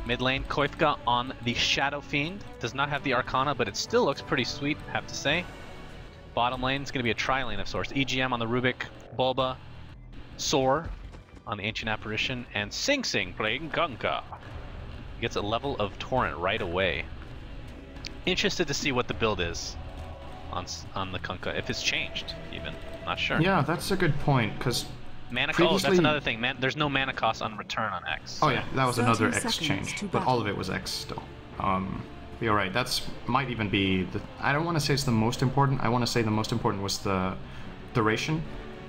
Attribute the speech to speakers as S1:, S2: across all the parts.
S1: Mid lane, Koifka on the Shadow Fiend. Does not have the Arcana, but it still looks pretty sweet, I have to say. Bottom lane is going to be a tri-lane of sorts. EGM on the Rubik, Bulba, Soar on the Ancient Apparition, and Sing Sing playing Gunka. He gets a level of Torrent right away. Interested to see what the build is on the Kunkka, if it's changed even. Not sure.
S2: Yeah, that's a good point, because
S1: mana cost, that's another thing. There's no mana cost on return on X. So.
S2: Oh yeah, that was another X change, but all of it was X still. You're right, that's might even be the... I don't want to say it's the most important, I want to say the most important was the duration,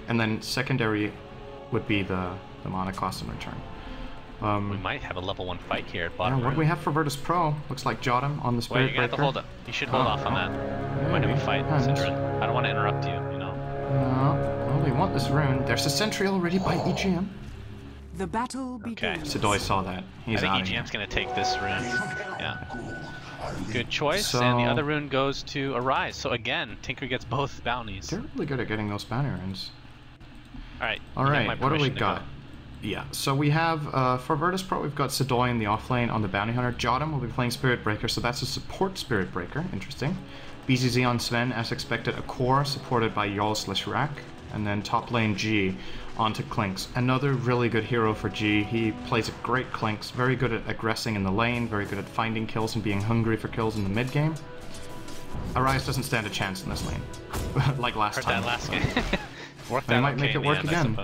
S2: and then secondary would be the mana cost in return.
S1: We might have a level 1 fight here at bottom.
S2: Yeah, what do we have for Virtus.pro? Looks like Jotum on the Spirit Breaker.
S1: You're gonna have to hold up. You should hold off on that. We might have a fight, Synderen. I don't want to interrupt you, you know.
S2: No, well, we want this rune. There's a sentry already by EGM.
S3: The battle begins.
S2: Sidoi saw that. He's
S1: I think EGM's gonna take this rune. Yeah. Good choice, and the other rune goes to Arise. So again, Tinker gets both bounties.
S2: They're really good at getting those bounty runes.
S1: Alright,
S2: what do we got? Yeah, so we have, for Virtus.pro, we've got Sidoi in the offlane on the Bounty Hunter. Jotum will be playing Spirit Breaker, so that's a support Spirit Breaker. Interesting. BZZ on Sven, as expected, a core supported by Jarl/Rack. And then top lane G onto Clinkz. Another really good hero for G. He plays a great Clinkz, very good at aggressing in the lane, very good at finding kills and being hungry for kills in the mid game. Arise doesn't stand a chance in this lane, like last time.
S1: That last game. Worked
S2: out, might make it work again.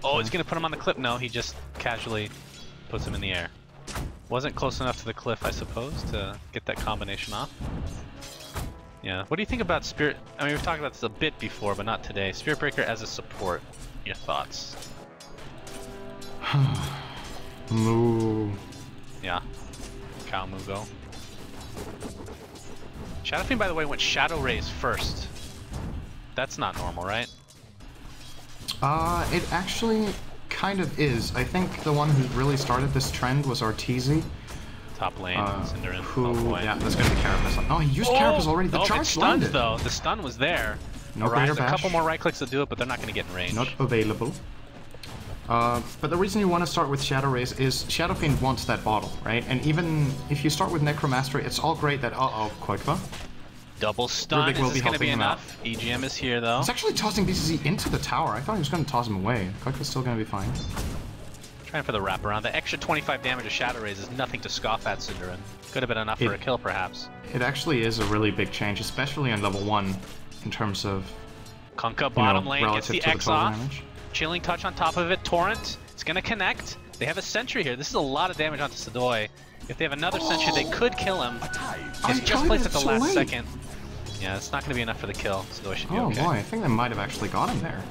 S1: Oh, it's gonna put him on the cliff. No, he just casually puts him in the air. Wasn't close enough to the cliff, I suppose, to get that combination off. Yeah. What do you think about Spirit? I mean, we've talked about this a bit before, but not today. Spirit Breaker as a support. Your thoughts?
S2: Moo.
S1: Yeah. Cow moo go. Shadow Fiend, by the way, went Shadow Raise first. That's not normal, right?
S2: It actually kind of is. I think the one who really started this trend was Arteezy.
S1: Top lane, Synderen.
S2: Yeah, that's gonna be Carapace. Oh, he used Carapace already. The charge landed.
S1: Though. The stun was there.
S2: No
S1: Arise, a couple more right clicks to do it, but they're not gonna get in range.
S2: Not available. But the reason you want to start with Shadow Raise is Shadow Fiend wants that bottle, right? And even if you start with Necromastery, it's all great that... Koikva.
S1: Double stun, is this going to be enough? EGM is here, though.
S2: He's actually tossing BCZ into the tower. I thought he was going to toss him away. Koikva's still going to be fine.
S1: Trying for the wraparound. The extra 25 damage of Shadow Raise is nothing to scoff at, Synderen. Could have been enough for a kill, perhaps.
S2: It actually is a really big change, especially on level 1, in terms of...
S1: Kunkka, bottom lane, gets the X off.
S2: Damage.
S1: Chilling Touch on top of it. Torrent, it's going to connect. They have a sentry here. This is a lot of damage onto Sidoi. If they have another sentry, they could kill him. It's just placed at the last second. Yeah, it's not going to be enough for the kill. Sidoi should be okay.
S2: Oh boy, I think they might have actually got him there.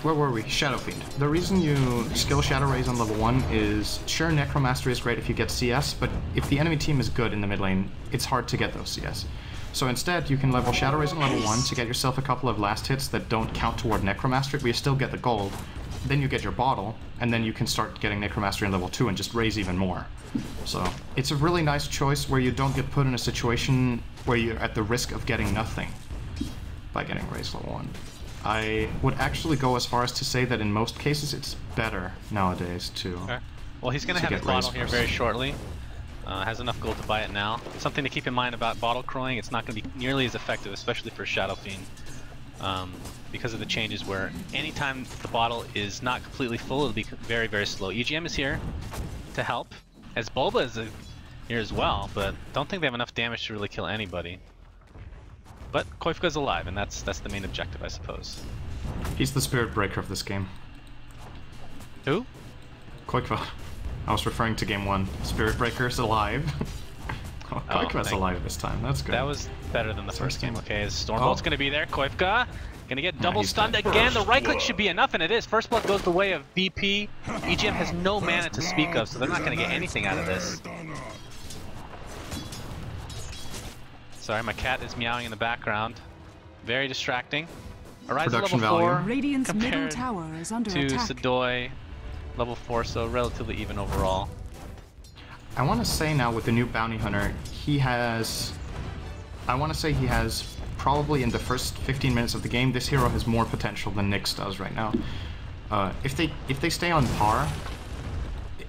S2: Where were we? Shadow Fiend. The reason you skill Shadow Raise on level 1 is, sure, Necromastery is great if you get CS, but if the enemy team is good in the mid lane, it's hard to get those CS. So instead, you can level Shadow Raise on level 1 to get yourself a couple of last hits that don't count toward Necromastery, but you still get the gold. Then you get your bottle, and then you can start getting Necromastery on level 2 and just raise even more. So it's a really nice choice where you don't get put in a situation where you're at the risk of getting nothing by getting Raise level 1. I would actually go as far as to say that in most cases it's better nowadays to...
S1: Okay. Well, he's going to have his bottle here very shortly. Has enough gold to buy it now. Something to keep in mind about bottle crowing, it's not going to be nearly as effective, especially for Shadow Fiend, because of the changes where anytime the bottle is not completely full, it'll be very, very slow. EGM is here to help, as Bulba is here as well, but don't think they have enough damage to really kill anybody. But Koifka's alive, and that's the main objective, I suppose.
S2: He's the Spirit Breaker of this game.
S1: Who?
S2: Koikva. I was referring to game 1. Spirit Breaker's alive. Koikva's alive this time. That's good.
S1: That was better than the first game. Okay, Stormbolt's gonna be there. Koifka gonna get double stunned again. The right click should be enough, and it is. First blood goes the way of BP. EGM has no mana to speak of, so they're not gonna get anything out of this. Sorry, my cat is meowing in the background. Very distracting. Arise level 4 compared to Sidoi. Level 4, so relatively even overall.
S2: I want to say now with the new Bounty Hunter, he has... I want to say he has, probably in the first 15 minutes of the game, this hero has more potential than Nyx does right now. If they stay on par,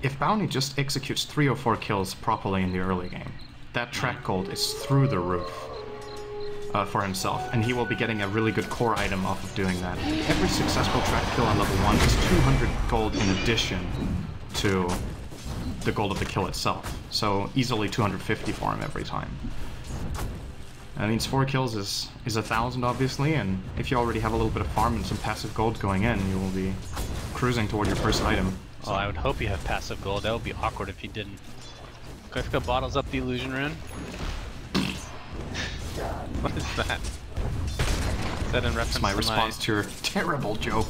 S2: if Bounty just executes 3 or 4 kills properly in the early game, that track gold is through the roof for himself, and he will be getting a really good core item off of doing that. Every successful track kill on level 1 is 200 gold in addition to the gold of the kill itself, so easily 250 for him every time. That means 4 kills is 1,000 obviously, and if you already have a little bit of farm and some passive gold going in, you will be cruising toward your first item.
S1: Well, I would hope you have passive gold. That would be awkward if you didn't. Clinkz bottles up the illusion rune. What is that? Is that in reference to
S2: my response to your terrible joke?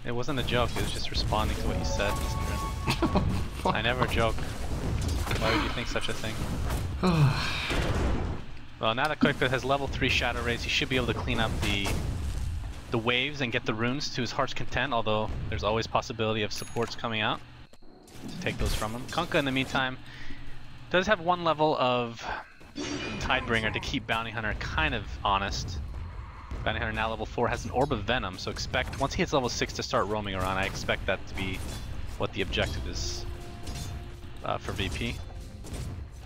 S1: It wasn't a joke, it was just responding to what you said. I never joke. Why would you think such a thing? Well, now that Clinkz has level 3 Shadow Rays, he should be able to clean up the waves and get the runes to his heart's content, although there's always possibility of supports coming out to take those from him. Kunkka, in the meantime, does have 1 level of Tidebringer to keep Bounty Hunter kind of honest. Bounty Hunter now level 4 has an Orb of Venom, so expect, once he hits level 6 to start roaming around, I expect that to be what the objective is for VP.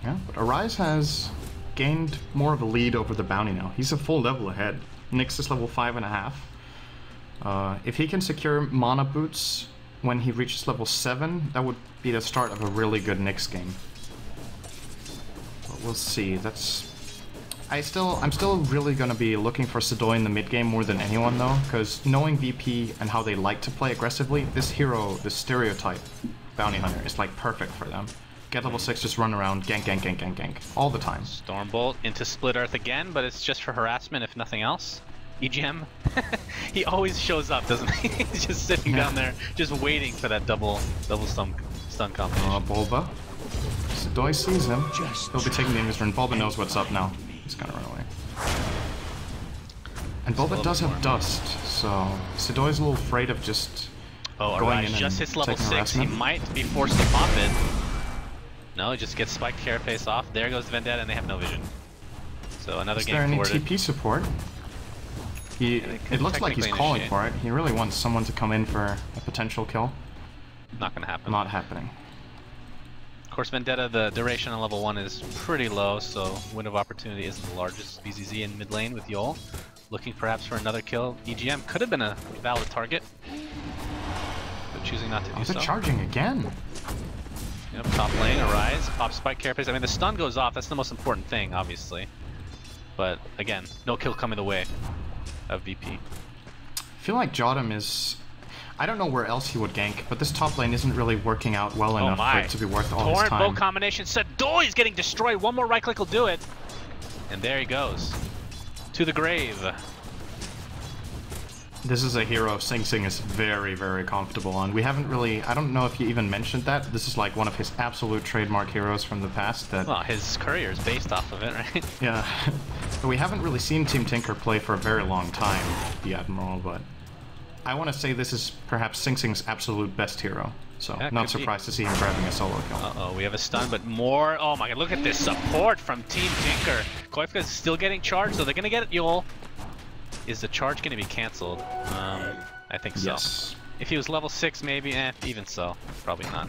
S2: Yeah, but Arise has gained more of a lead over the Bounty now. He's a full level ahead. Nyx is level 5.5. If he can secure mana boots when he reaches level 7, that would be the start of a really good Nyx game. But we'll see. I'm still really gonna be looking for Sedoy in the mid game more than anyone though, because knowing VP and how they like to play aggressively, this hero, this stereotype Bounty Hunter, is like perfect for them. Get level 6, just run around, gank, gank, gank, gank, gank, all the time.
S1: Stormbolt into Split Earth again, but it's just for harassment if nothing else. EGM, he always shows up, doesn't he? He's just sitting down there, just waiting for that double stun combination.
S2: Bulba. Sedoy sees him. He'll be taking the Invis rune. Bulba knows what's up now. He's gonna run away. And Bulba does have dust, so Sedoy's a little afraid of just going in
S1: just
S2: and
S1: hits level 6.
S2: harassment.
S1: He might be forced to pop it. No, he just gets spiked carapace off. There goes the Vendetta, and they have no vision. So another game
S2: forwarded.
S1: forwarded.
S2: Is there any TP support? It looks like he's calling for it. He really wants someone to come in for a potential kill.
S1: Not gonna happen.
S2: Not happening.
S1: Of course, Vendetta, the duration on level 1 is pretty low, so window of opportunity isn't the largest. BZZ in mid lane with Yol, looking perhaps for another kill. EGM could have been a valid target, but choosing not to do so.
S2: They're charging again.
S1: Yep, top lane, Arise, pop spike carapace. I mean, the stun goes off, that's the most important thing, obviously. But again, no kill coming the way of VP.
S2: I feel like Jotum is... I don't know where else he would gank, but this top lane isn't really working out well enough for it to be worth all his time.
S1: Torrent bow combination, Sedoy's getting destroyed. One more right click will do it. And there he goes. To the grave.
S2: This is a hero Sing Sing is very, very comfortable on. We haven't really... I don't know if you even mentioned that. This is like one of his absolute trademark heroes from the past that...
S1: Well, his courier is based off of it, right?
S2: Yeah. But we haven't really seen Team Tinker play for a very long time, the Admiral, but... I want to say this is perhaps Sing Sing's absolute best hero. So,
S1: yeah,
S2: not surprised to see him grabbing a solo kill.
S1: Uh-oh, we have a stun, but more... Oh my god, look at this support from Team Tinker. Koifka's still getting charged, so they're going to get it, Yol. Is the charge going to be cancelled? I think so.
S2: Yes.
S1: If he was level 6, maybe, even so. Probably not.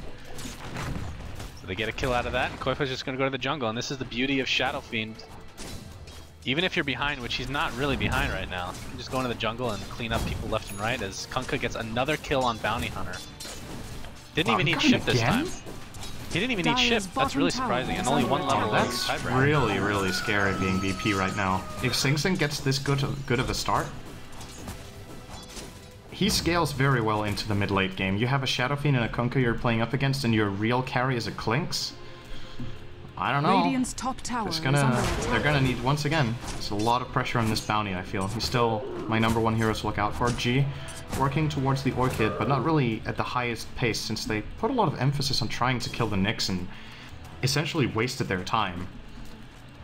S1: So they get a kill out of that, and Koifka's just going to go to the jungle, and this is the beauty of Shadow Fiend. Even if you're behind, which he's not really behind right now, you can just go into the jungle and clean up people left and right as Kunkka gets another kill on Bounty Hunter. Didn't even need ship this time. He didn't even need ship. That's really surprising. And only 1 level.
S2: That's really, really scary being VP right now. If Sing Sing gets this good of a start, he scales very well into the mid-late game. You have a Shadow Fiend and a Kunkka you're playing up against, and your real carry is a Clinkz. I don't know.
S3: Radiant's top tower
S2: they're gonna need, once again, there's a lot of pressure on this Bounty, I feel. He's still my #1 hero to look out for. G, working towards the Orchid, but not really at the highest pace, since they put a lot of emphasis on trying to kill the Nyx and essentially wasted their time.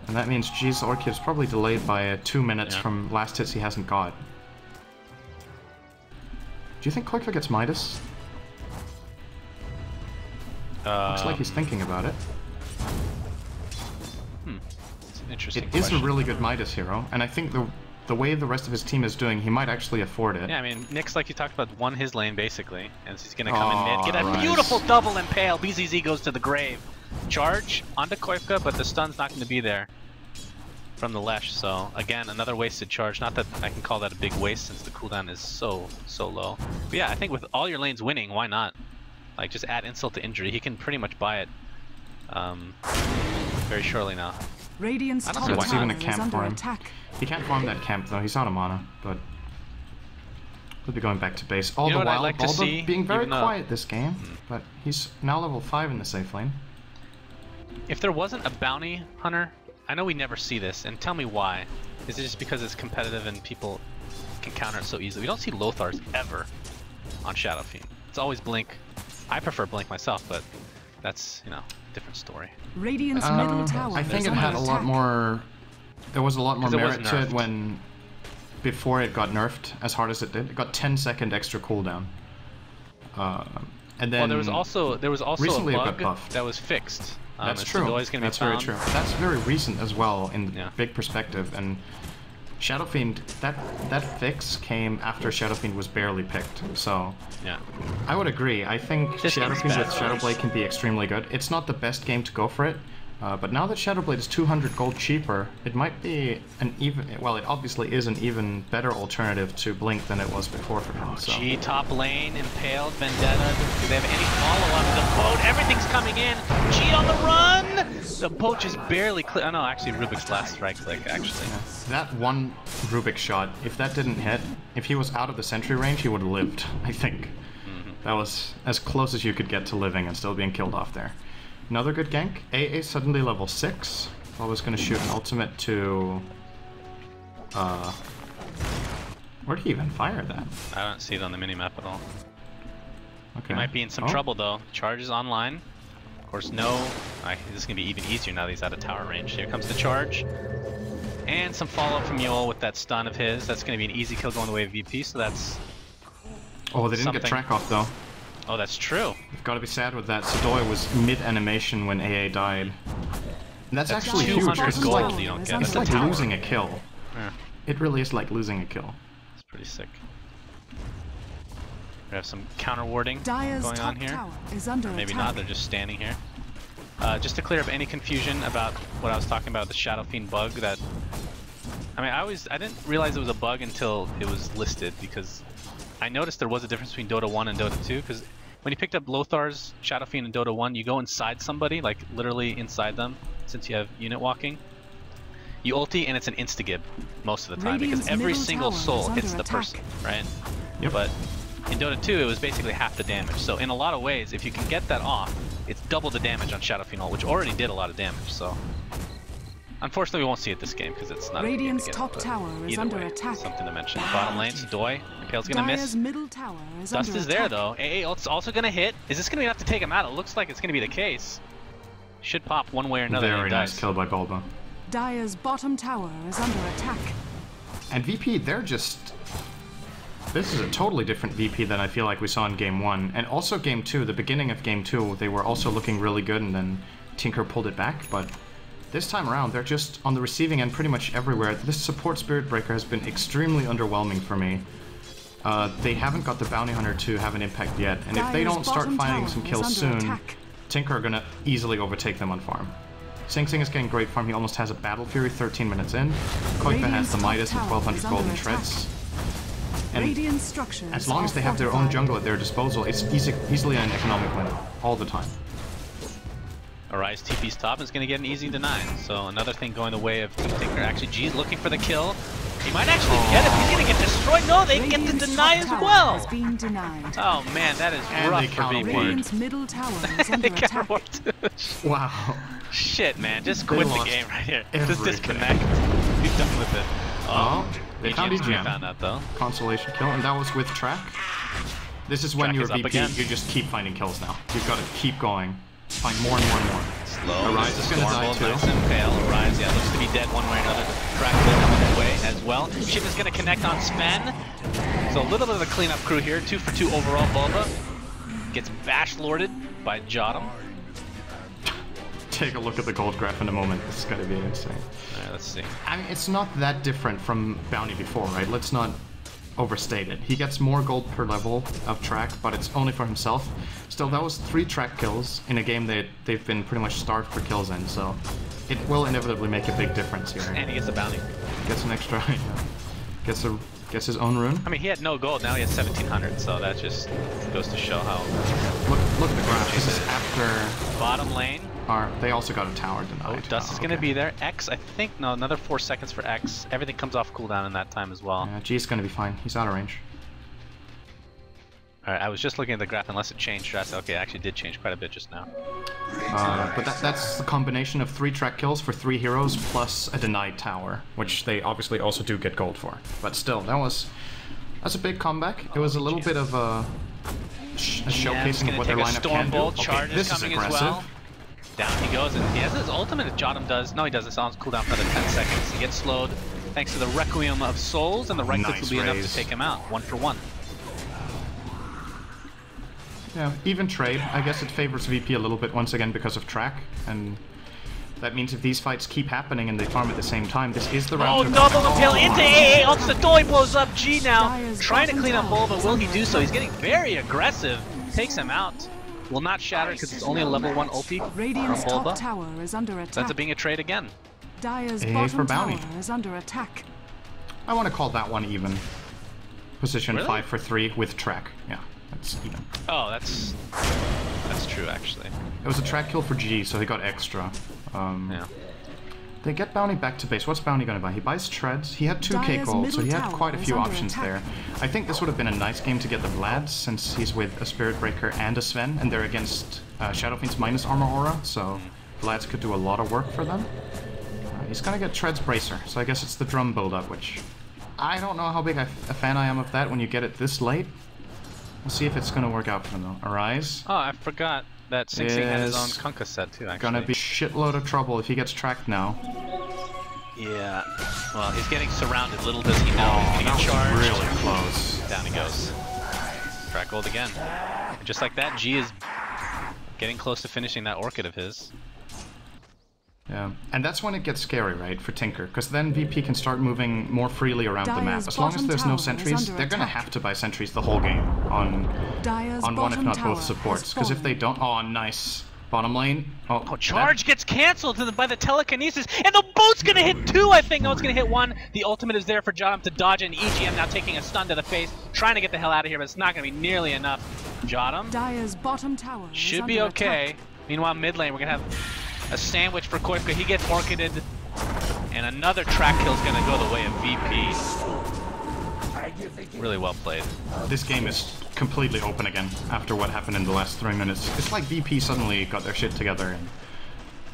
S2: And that means G's Orchid is probably delayed by 2 minutes from last hits he hasn't got. Do you think Clinkz gets Midas? Looks like he's thinking about it.
S1: It's an interesting
S2: It
S1: question.
S2: is a really good Midas hero, and I think the the way the rest of his team is doing, he might actually afford it.
S1: Yeah, I mean, Nick's, like you talked about, won his lane basically, and he's gonna come in mid, get a beautiful double impale. BZZ goes to the grave. Charge onto Koivka, but the stun's not going to be there from the Lesh. So again, another wasted charge. Not that I can call that a big waste since the cooldown is so low. But yeah, I think with all your lanes winning, why not? Like, just add insult to injury. He can pretty much buy it very shortly now.
S3: Radiant's
S2: I don't see why it's even a camp for him. He can't farm that camp though. He's out of mana, but he'll be going back to base. All the while, like Balda being very quiet this game, but he's now level 5 in the safe lane.
S1: If there wasn't a bounty hunter, I know we never see this, and tell me why. Is it just because it's competitive and people can counter it so easily? We don't see Lothars ever on Shadow Fiend. It's always Blink. I prefer Blink myself, but that's, you know, a different story.
S3: Radiant's middle tower.
S2: I think it had a lot more. There was a lot more merit to it when, before it got nerfed as hard as it did. It got 10-second extra cooldown. And then
S1: there was also
S2: recently
S1: a bug
S2: it got buffed.
S1: That was fixed.
S2: That's true. That's very true. That's very recent as well in big perspective. And Shadow Fiend, that fix came after Shadow Fiend was barely picked. So
S1: yeah,
S2: I would agree. I think Shadow Fiend with Shadowblade can be extremely good. It's not the best game to go for it. But now that Shadowblade is 200 gold cheaper, it might be an even, well, it obviously is an even better alternative to Blink than it was before for him. So.
S1: G top lane, Impaled, Vendetta, do they have any follow-up? The boat, everything's coming in, G on the run! The boat just barely clear, oh no, actually Rubik's last right click, actually.
S2: Yeah. That one Rubik shot, if that didn't hit, if he was out of the sentry range, he would have lived, I think. That was as close as you could get to living and still being killed off there. Another good gank. AA suddenly level 6. I was gonna shoot an ultimate to... where'd he even fire that?
S1: I don't see it on the minimap at all.
S2: Okay.
S1: He might be in some trouble though. Charge is online. Of course, no... this is gonna be even easier now that he's out of tower range. Here comes the charge. And some follow-up from Yule with that stun of his. That's gonna be an easy kill going the way of VP, so that's...
S2: Oh, they didn't get track off though.
S1: Oh, that's true.
S2: You've got to be sad with that. Sidoi was mid-animation when AA died. And that's actually huge.
S1: It's gold you don't get.
S2: It's like losing a kill.
S1: Yeah.
S2: It really is like losing a kill.
S1: It's pretty sick. We have some counter warding going on here. Maybe not, they're just standing here. Just to clear up any confusion about what I was talking about, the Shadow Fiend bug that... I mean, I didn't realize it was a bug until it was listed, because I noticed there was a difference between Dota 1 and Dota 2, because when you picked up Lothar's Shadow Fiend in Dota 1, you go inside somebody, like literally inside them, since you have unit walking. You ulti and it's an insta-gib most of the time, because every single soul hits the person, right?
S2: Yep.
S1: But in Dota 2, it was basically half the damage. So in a lot of ways, if you can get that off, it's double the damage on Shadow Fiend ult, which already did a lot of damage. So unfortunately, we won't see it this game because it's not.
S3: Radiant's top tower is under attack.
S1: Something to mention. Bottom lane, Sidoi. Impale's gonna miss.
S3: Middle tower is
S1: Dust
S3: under
S1: is there though. AA ult's also gonna hit. Is this gonna be enough to take him out? It looks like it's gonna be the case. Should pop one way or another.
S2: Very nice kill by Balda.
S3: Dire's bottom tower is under attack.
S2: And VP, they're just... This is a totally different VP than I feel like we saw in Game 1. And also Game 2, the beginning of Game 2, they were also looking really good and then Tinker pulled it back. But this time around, they're just on the receiving end pretty much everywhere. This support Spirit Breaker has been extremely underwhelming for me. They haven't got the Bounty Hunter to have an impact yet. And if they don't start finding some kills soon, Tinker are gonna easily overtake them on farm. Sing Sing is getting great farm, he almost has a Battle Fury 13 minutes in. Koifa has the Midas and 1200 golden shreds. And as long as they have their own jungle at their disposal, it's easily an economic win, all the time.
S1: Arise TP's top is going to get an easy deny, so another thing going the way of Tinker. Actually, G's looking for the kill. He might actually get it, he's going to get destroyed. No, they get the deny as well! Oh man, that is rough for VP.
S3: Middle tower is under attack.
S2: Wow.
S1: Shit, man, just quit the game right here. Just disconnect. Be done with it.
S2: Oh, they found EGM.
S1: Found that though.
S2: Consolation kill, and that was with track. This is when you're VP, you just keep finding kills now. You've got to keep going. Find more and more and more.
S1: Slow.
S2: Arise is gonna die too.
S1: Nice and pale. Arise, yeah, looks to be dead one way or another. Track on his way as well. Ship is gonna connect on Sven. So a little bit of a cleanup crew here. 2 for 2 overall. Bulba gets bash lorded by Jotum.
S2: take a look at the gold graph in a moment. This is gonna be insane.
S1: Alright, let's see.
S2: I mean, it's not that different from Bounty before, right? Let's not overstate it. He gets more gold per level of track, but it's only for himself. Still, that was 3 track kills in a game that they've been pretty much starved for kills in, so it will inevitably make a big difference here.
S1: And he gets a bounty.
S2: Gets an extra, yeah. Gets his own rune.
S1: I mean, he had no gold, now he has 1700, so that just goes to show how...
S2: Look at the graph. This is after...
S1: Bottom lane.
S2: They also got a tower denied.
S1: Oh, Dust is going to be there. X, I think, no, another 4 seconds for X. Everything comes off cooldown in that time as well.
S2: Yeah, G is going to be fine. He's out of range.
S1: Alright, I was just looking at the graph, unless it changed drastically. Okay, it actually did change quite a bit just now.
S2: But that's the combination of 3 track kills for 3 heroes plus a denied tower, which they obviously also do get gold for. But still, that's a big comeback. It was a little bit of a showcasing of what their lineup can do. Okay, this is aggressive. Well.
S1: Down he goes, and he has his ultimate as Jotum does. No, he doesn't. It's on cooldown for another 10 seconds. He gets slowed thanks to the Requiem of Souls, and the right click will be enough to take him out. 1 for 1.
S2: Yeah, even trade. I guess it favors VP a little bit once again because of track, and that means if these fights keep happening and they farm at the same time, this is the round.
S1: Oh, double impale into AA! Also, Doi blows up G now, trying to clean up Bull, but will he do so? He's getting very aggressive. Takes him out. Will not shatter because it's only a level 1 ulti
S3: Radiant's
S1: from
S3: top tower is under attack.
S1: That's being a trade again.
S3: Dire's bottom tower is under attack.
S2: I want to call that one even. Position
S1: really?
S2: 5 for 3 with track. Yeah, that's even.
S1: Oh, that's true actually.
S2: It was a track kill for G, so he got extra.
S1: Yeah.
S2: They get Bounty back to base. What's Bounty gonna buy? He buys Treads. He had 2k gold, so he had quite a few options there. I think this would have been a nice game to get the Vlad, since he's with a Spirit Breaker and a Sven, and they're against Shadow Fiend's minus armor aura, so Vlad's could do a lot of work for them. He's gonna get Treads Bracer, so I guess it's the drum build-up, which... I don't know how big a fan I am of that when you get it this late. We'll see if it's gonna work out for them, though. Arise.
S1: Oh, I forgot that Clinkz had his own Kunkka set, too, actually.
S2: Gonna be shitload of trouble if he gets tracked now.
S1: Yeah. Well, he's getting surrounded. Little does he know. He's gonna get charged.
S2: Really close.
S1: Down he goes. Track gold again. And just like that, G is getting close to finishing that Orchid of his.
S2: Yeah, and that's when it gets scary, right, for Tinker, because then VP can start moving more freely around the map. As long as there's no sentries, they're gonna have to buy sentries the whole game on one if not both supports, because if they don't... Oh, nice. Bottom lane. Oh,
S1: charge gets cancelled by the telekinesis, and the boat's gonna hit 2, I think. No, it's gonna hit 1. The ultimate is there for Jotum to dodge, and EGM now taking a stun to the face, trying to get the hell out of here, but it's not gonna be nearly enough. Jotum
S3: Dire's bottom tower
S1: should be okay. Meanwhile, mid lane, we're gonna have a sandwich for Koifka. He gets orchided, and another track kill is gonna go the way of VP. Really well played.
S2: This game is completely open again after what happened in the last 3 minutes. It's like VP suddenly got their shit together and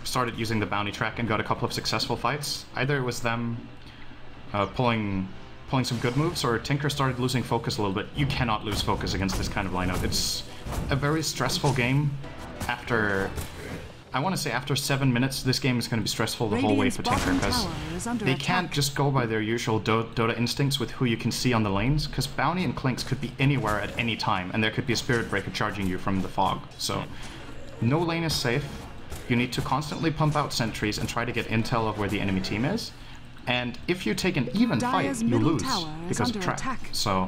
S2: started using the bounty track and got a couple of successful fights. Either it was them pulling some good moves, or Tinker started losing focus a little bit. You cannot lose focus against this kind of lineup. It's a very stressful game. I want to say after 7 minutes, this game is going to be stressful the whole way for Tinker, because they can't just go by their usual Dota instincts with who you can see on the lanes, because Bounty and Clinkz could be anywhere at any time, and there could be a Spirit Breaker charging you from the fog. So, no lane is safe. You need to constantly pump out sentries and try to get intel of where the enemy team is. And if you take an even fight, you lose because of track. So,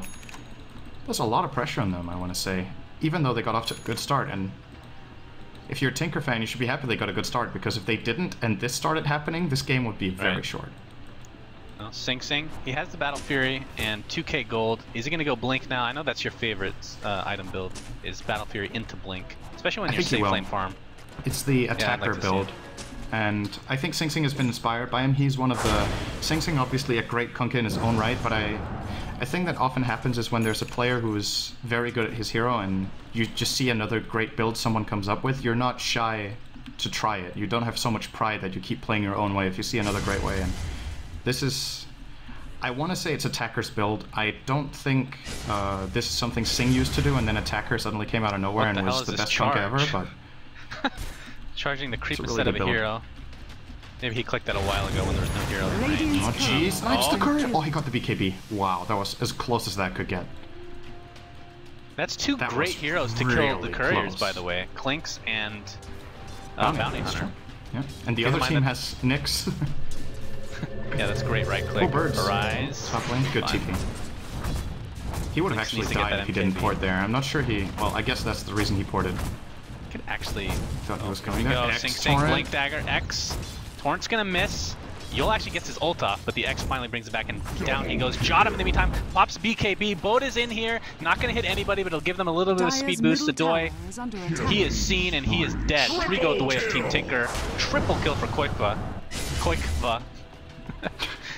S2: there's a lot of pressure on them, I want to say, even though they got off to a good start. And if you're a Tinker fan, you should be happy they got a good start, because if they didn't and this started happening, this game would be very short.
S1: Well, Sing, he has the Battle Fury and 2k gold. Is he going to go Blink now? I know that's your favorite item build, is Battle Fury into Blink, especially when you're safe lane farm.
S2: It's the attacker build, and I think Sing has been inspired by him. He's one of the... Sing obviously a great Kunkka in his own right, but I think that often happens is when there's a player who is very good at his hero and you just see another great build someone comes up with, you're not shy to try it. You don't have so much pride that you keep playing your own way if you see another great way. And this is... I want to say it's Attacker's build. I don't think this is something Sing used to do, and then Attacker suddenly came out of nowhere and was the best Kunkka ever, but...
S1: Charging the creep instead of a hero. Maybe he clicked that a while ago when there was no hero in the range.
S2: Oh jeez, nice the courier! Oh, he got the BKB. Wow, that was as close as that could get.
S1: That's two great heroes to kill the couriers, by the way. Clinkz and Bounty Hunter.
S2: Yeah, and the other team has Nyx.
S1: Yeah, that's great right click.
S2: Oh, birds.
S1: Arise.
S2: Top lane, good TP. He would have actually died if he didn't port there. I'm not sure he... Well, I guess that's the reason he ported.
S1: Could actually...
S2: Thought he was
S1: Here
S2: going
S1: we
S2: there.
S1: go, Sing, Blink Dagger, X. Torrent's gonna miss. Yol actually gets his ult off, but the X finally brings it back, and down he goes. Jottam in the meantime pops BKB. Boat is in here, not gonna hit anybody, but it'll give them a little bit of speed boost. Sadoy, he is seen and he is dead. 3 go the way of Team Tinker. Triple kill for Koikva.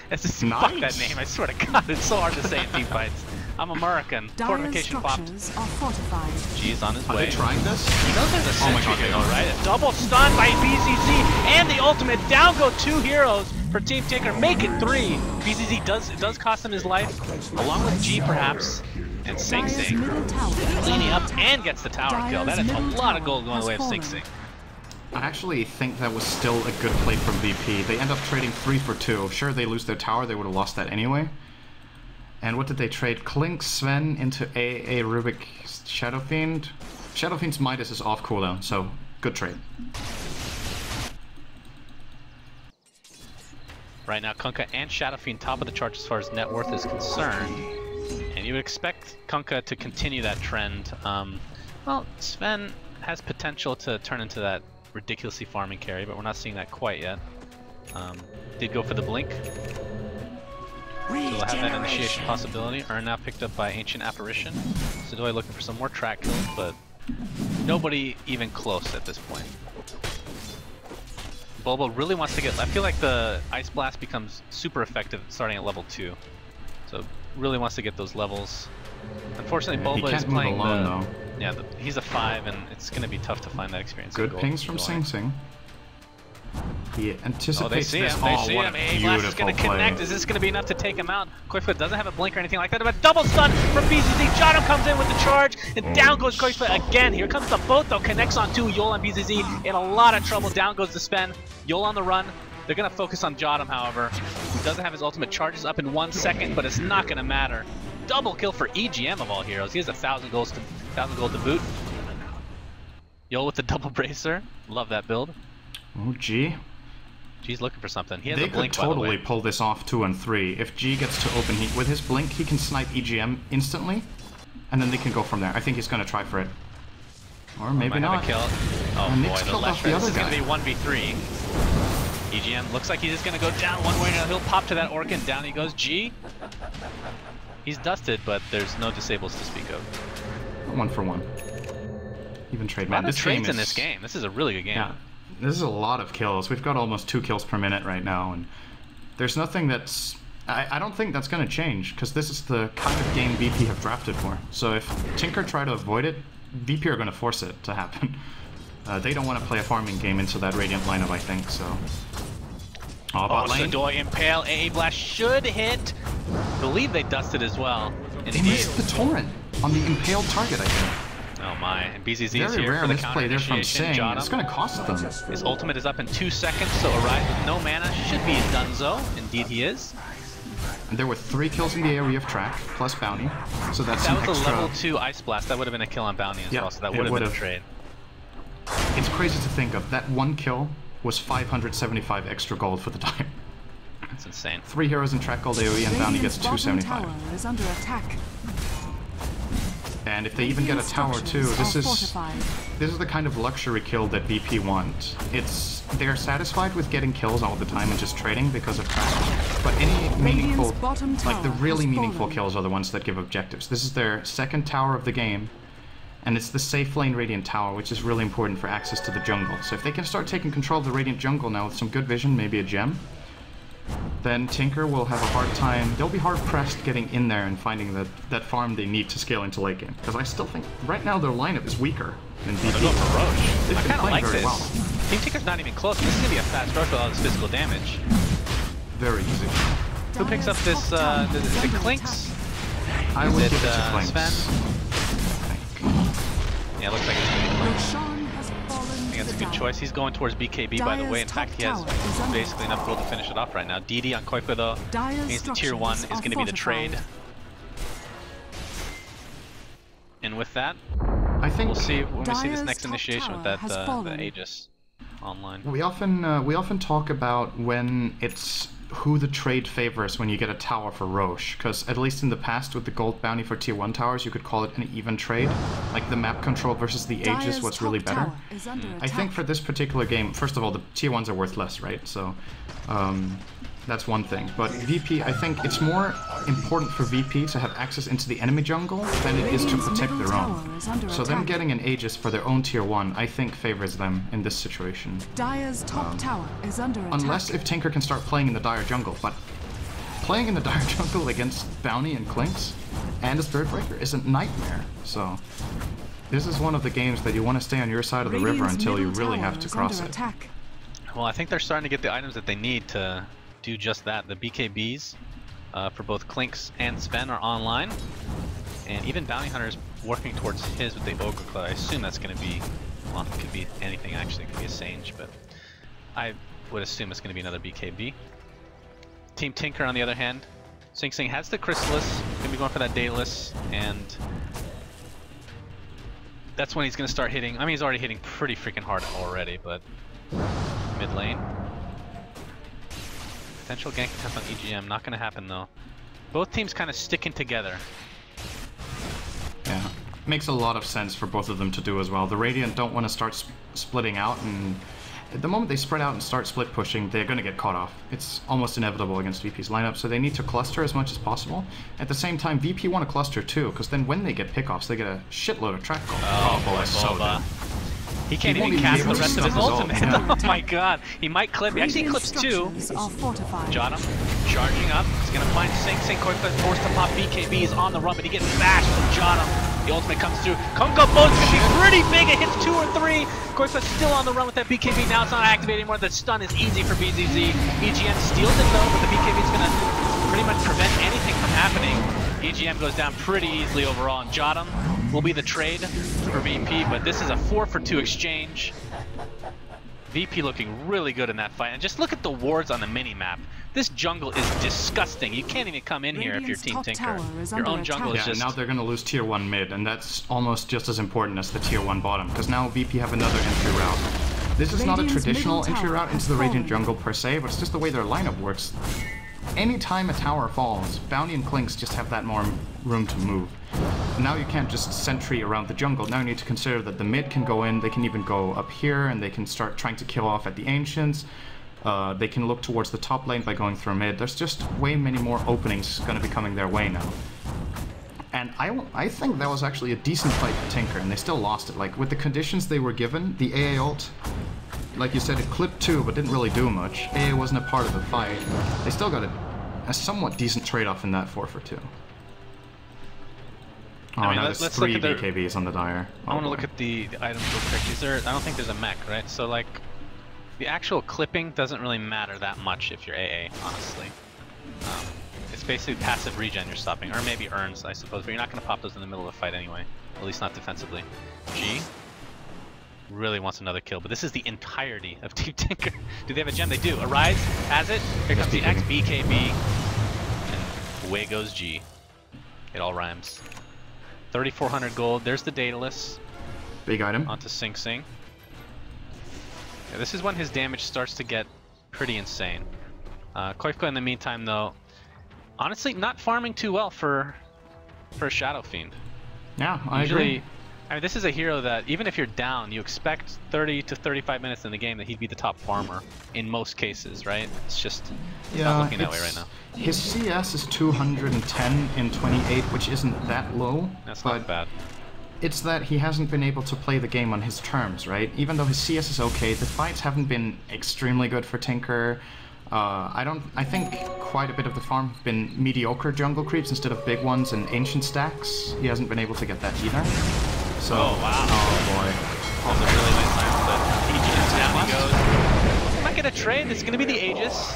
S1: That's just
S2: Nice.
S1: Fuck that name, I swear to God, it's so hard to say in team fights. I'm American. Fortification popped. G's on his way.
S2: Are they trying this?
S1: He knows there's a sentry here, though, right? A double stun by BZZ and the ultimate. Down go 2 heroes for Team Tinker. Make it 3. BZZ does cost him his life, along with G perhaps. And Sing cleaning up and gets the tower kill. That is a lot of gold going the way of Sing.
S2: I actually think that was still a good play from VP. They end up trading 3 for 2. Sure, they lose their tower, they would have lost that anyway. And what did they trade? Clinkz, Sven into AA, Rubik, Shadow Fiend. Shadow Fiend's Midas is off cooldown, so good trade.
S1: Right now, Kunkka and Shadow Fiend top of the charts as far as net worth is concerned. And you would expect Kunkka to continue that trend. Well, Sven has potential to turn into that ridiculously farming carry, but we're not seeing that quite yet. Did go for the blink. So we'll have that initiation possibility. Urn now picked up by Ancient Apparition. Sadoy looking for some more track kills, but nobody even close at this point. Bobo really wants to get... I feel like the Ice Blast becomes super effective starting at level 2. So really wants to get those levels. Unfortunately, Boba is playing
S2: alone, though.
S1: Yeah, he's a 5, and it's going to be tough to find that experience.
S2: Good pings from Sing. He anticipates
S1: they see
S2: this.
S1: Him, they see him. A-Blast is going to connect. Is this going to be enough to take him out? Koikva doesn't have a blink or anything like that, but double stun from BZZ. Jottam comes in with the charge, and down goes Koikva again. Here comes the boat, though. Connects on 2. Yol and BZZ in a lot of trouble. Down goes the Sven. Yol on the run. They're going to focus on Jottam, however. He doesn't have his ultimate. Charges up in 1 second, but it's not going to matter. Double kill for EGM of all heroes. He has 1,000 gold to boot. Yol with the double bracer. Love that build.
S2: Oh, G.
S1: G's looking for something. He has
S2: they
S1: a blink,
S2: could totally
S1: by the way. Pull
S2: this off 2 and 3. If G gets to open heat with his blink, he can snipe EGM instantly, and then they can go from there. I think he's going to try for it. Or maybe not.
S1: Kill. Oh
S2: and
S1: boy,
S2: Nyx
S1: the
S2: killed off
S1: left
S2: the
S1: this
S2: other
S1: is
S2: guy.
S1: going to be 1v3. EGM looks like he's just going to go down one way or another. He'll pop to that Orc and down he goes. G. He's dusted, but there's no disables to speak of.
S2: 1 for 1. Even trade, man.
S1: This trades in this game. This is a really good game.
S2: Yeah, this is a lot of kills. We've got almost 2 kills per minute right now, and there's nothing that's... I don't think that's going to change, because this is the kind of game VP have drafted for. So if Tinker try to avoid it, VP are going to force it to happen. They don't want to play a farming game into that Radiant lineup, I think, so... Oh,
S1: Sadoy Impale, AA Blast should hit. Believe they dusted as well.
S2: They missed the Torrent on the impaled target, I think.
S1: Oh my, and BZZ is
S2: Very
S1: here
S2: rare
S1: for the
S2: misplay there from Sing.
S1: Jottam.
S2: It's going to cost them.
S1: His ultimate is up in 2 seconds, so Arise with no mana should be Dunzo. Indeed he is.
S2: And there were 3 kills in the area of track, plus bounty. So that's
S1: that
S2: some
S1: was
S2: extra...
S1: a level 2 Ice Blast. That would have been a kill on bounty as well, so that would have been a trade.
S2: It's crazy to think of. That 1 kill was 575 extra gold for the time.
S1: That's insane.
S2: 3 heroes in track gold AoE and bounty gets 275.
S3: Is under attack.
S2: And if they even get a tower too, this is the kind of luxury kill that VP want. They're satisfied with getting kills all the time and just trading because of track. But any meaningful, like the really meaningful kills are the ones that give objectives. This is their 2nd tower of the game, and it's the safe lane Radiant Tower, which is really important for access to the jungle. So if they can start taking control of the Radiant jungle now with some good vision, maybe a gem, then Tinker will have a hard time. They'll be hard-pressed getting in there and finding that farm they need to scale into late game. Because I still think right now their lineup is weaker than VP.
S1: They're going for Roche.
S2: They've been playing very well.
S1: Team Tinker's not even close. This is going to be a fast Roche with all this physical damage.
S2: Very easy.
S1: Who picks up this, is it Clinkz?
S2: I would give it to Clinkz.
S1: Yeah, it looks like it's going to be Clinkz. I think that's a good choice. He's going towards BKB, by the way. In fact, he has basically enough gold to finish it off right now. DD on Koikva, though, means the tier 1 is going to be the trade. And with that,
S2: I think
S1: we'll see when we see this next initiation with that the Aegis. online.
S2: We often talk about when it's who the trade favors when you get a tower for Roche, because at least in the past with the gold bounty for tier 1 towers, you could call it an even trade. Like the map control versus the Aegis was really better. I think for this particular game, first of all, the tier 1s are worth less, right? So that's one thing. But VP, I think it's more important for VP to have access into the enemy jungle than it is to protect their own. So them getting an Aegis for their own tier 1, I think favors them in this situation.
S3: Dire's top tower is under attack.
S2: Unless if Tinker can start playing in the Dire jungle, but playing in the Dire jungle against Bounty and Clinkz and a Spirit Breaker is a nightmare. So this is one of the games that you want to stay on your side of the river until you really have to cross it.
S1: Well, I think they're starting to get the items that they need to do just that. The BKBs for both Clinkz and Sven are online, and even Bounty Hunter's working towards his with the Ogre Claw. I assume that's going to be, well, it could be anything actually. It could be a Sange, but I would assume it's going to be another BKB. Team Tinker, on the other hand, Sing Sing has the Chrysalis, going to be going for that Daedalus, and that's when he's going to start hitting. I mean, he's already hitting pretty freaking hard already, but mid lane. Potential gank attempt on EGM, not going to happen though. Both teams kind of sticking together.
S2: Yeah, makes a lot of sense for both of them to do as well. The Radiant don't want to start splitting out, and at the moment they spread out and start split pushing, they're going to get caught off. It's almost inevitable against VP's lineup, so they need to cluster as much as possible. At the same time, VP want to cluster too, because then when they get pickoffs, they get a shitload of track gold.
S1: Oh boy, so good. He can't even cast the rest of his ultimate. Oh my god. He might clip. He actually clips 2. Jot him. Charging up. He's going to find Sing Sing. Koifa forced to pop BKB. He's on the run, but he gets bashed from Jot him. The ultimate comes through. Kongo Boat's going to be pretty big. It hits 2 or 3. Koifa's still on the run with that BKB. Now it's not activated anymore. The stun is easy for BZZ. EGM steals it though, but the BKB is going to pretty much prevent anything from happening. EGM goes down pretty easily overall, and Jot him will be the trade for VP, but this is a 4-for-2 exchange. VP looking really good in that fight, and just look at the wards on the mini-map. This jungle is disgusting. You can't even come in here if you're Team Tinker. Your own jungle is just...
S2: now they're going to lose tier 1 mid, and that's almost just as important as the tier 1 bottom, because now VP have another entry route. This is not a traditional entry route into the Radiant jungle per se, but it's just the way their lineup works. Anytime a tower falls, Bounty and Clinkz just have that more room to move. Now you can't just sentry around the jungle. Now you need to consider that the mid can go in, they can even go up here, and they can start trying to kill off at the Ancients. They can look towards the top lane by going through mid. There's just way many more openings going to be coming their way now. And I think that was actually a decent fight for Tinker, and they still lost it. Like, with the conditions they were given, the AA ult, like you said, it clipped 2, but didn't really do much. AA wasn't a part of the fight. They still got a somewhat decent trade-off in that 4-for-2. Oh, I mean, now there's 3 BKBs on the Dire.
S1: I want to look at the items real quick. I don't think there's a mech, right? So, like, the actual clipping doesn't really matter that much if you're AA, honestly. It's basically passive regen you're stopping, or maybe urns, I suppose, but you're not going to pop those in the middle of a fight anyway. At least not defensively. G really wants another kill, but this is the entirety of Team Tinker. Do they have a gem? They do. Arise has it. Here comes the X BKB, and away goes G. It all rhymes. 3,400 gold. There's the Daedalus.
S2: Big item.
S1: Onto Sing Sing. Yeah, this is when his damage starts to get pretty insane. Koifka in the meantime, though, honestly, not farming too well for a Shadow Fiend.
S2: Yeah, I agree.
S1: I mean, this is a hero that, even if you're down, you expect 30 to 35 minutes in the game that he'd be the top farmer in most cases, right? It's just not looking that way right now.
S2: His CS is 210 in 28, which isn't that low.
S1: That's not bad.
S2: It's that he hasn't been able to play the game on his terms, right? Even though his CS is okay, the fights haven't been extremely good for Tinker. I think quite a bit of the farm have been mediocre jungle creeps instead of big ones and ancient stacks. He hasn't been able to get that either. So,
S1: oh wow!
S2: Oh boy!
S1: Oh, a really nice time for the Aegis. Down he goes. He might get a trade. It's going to be the Aegis.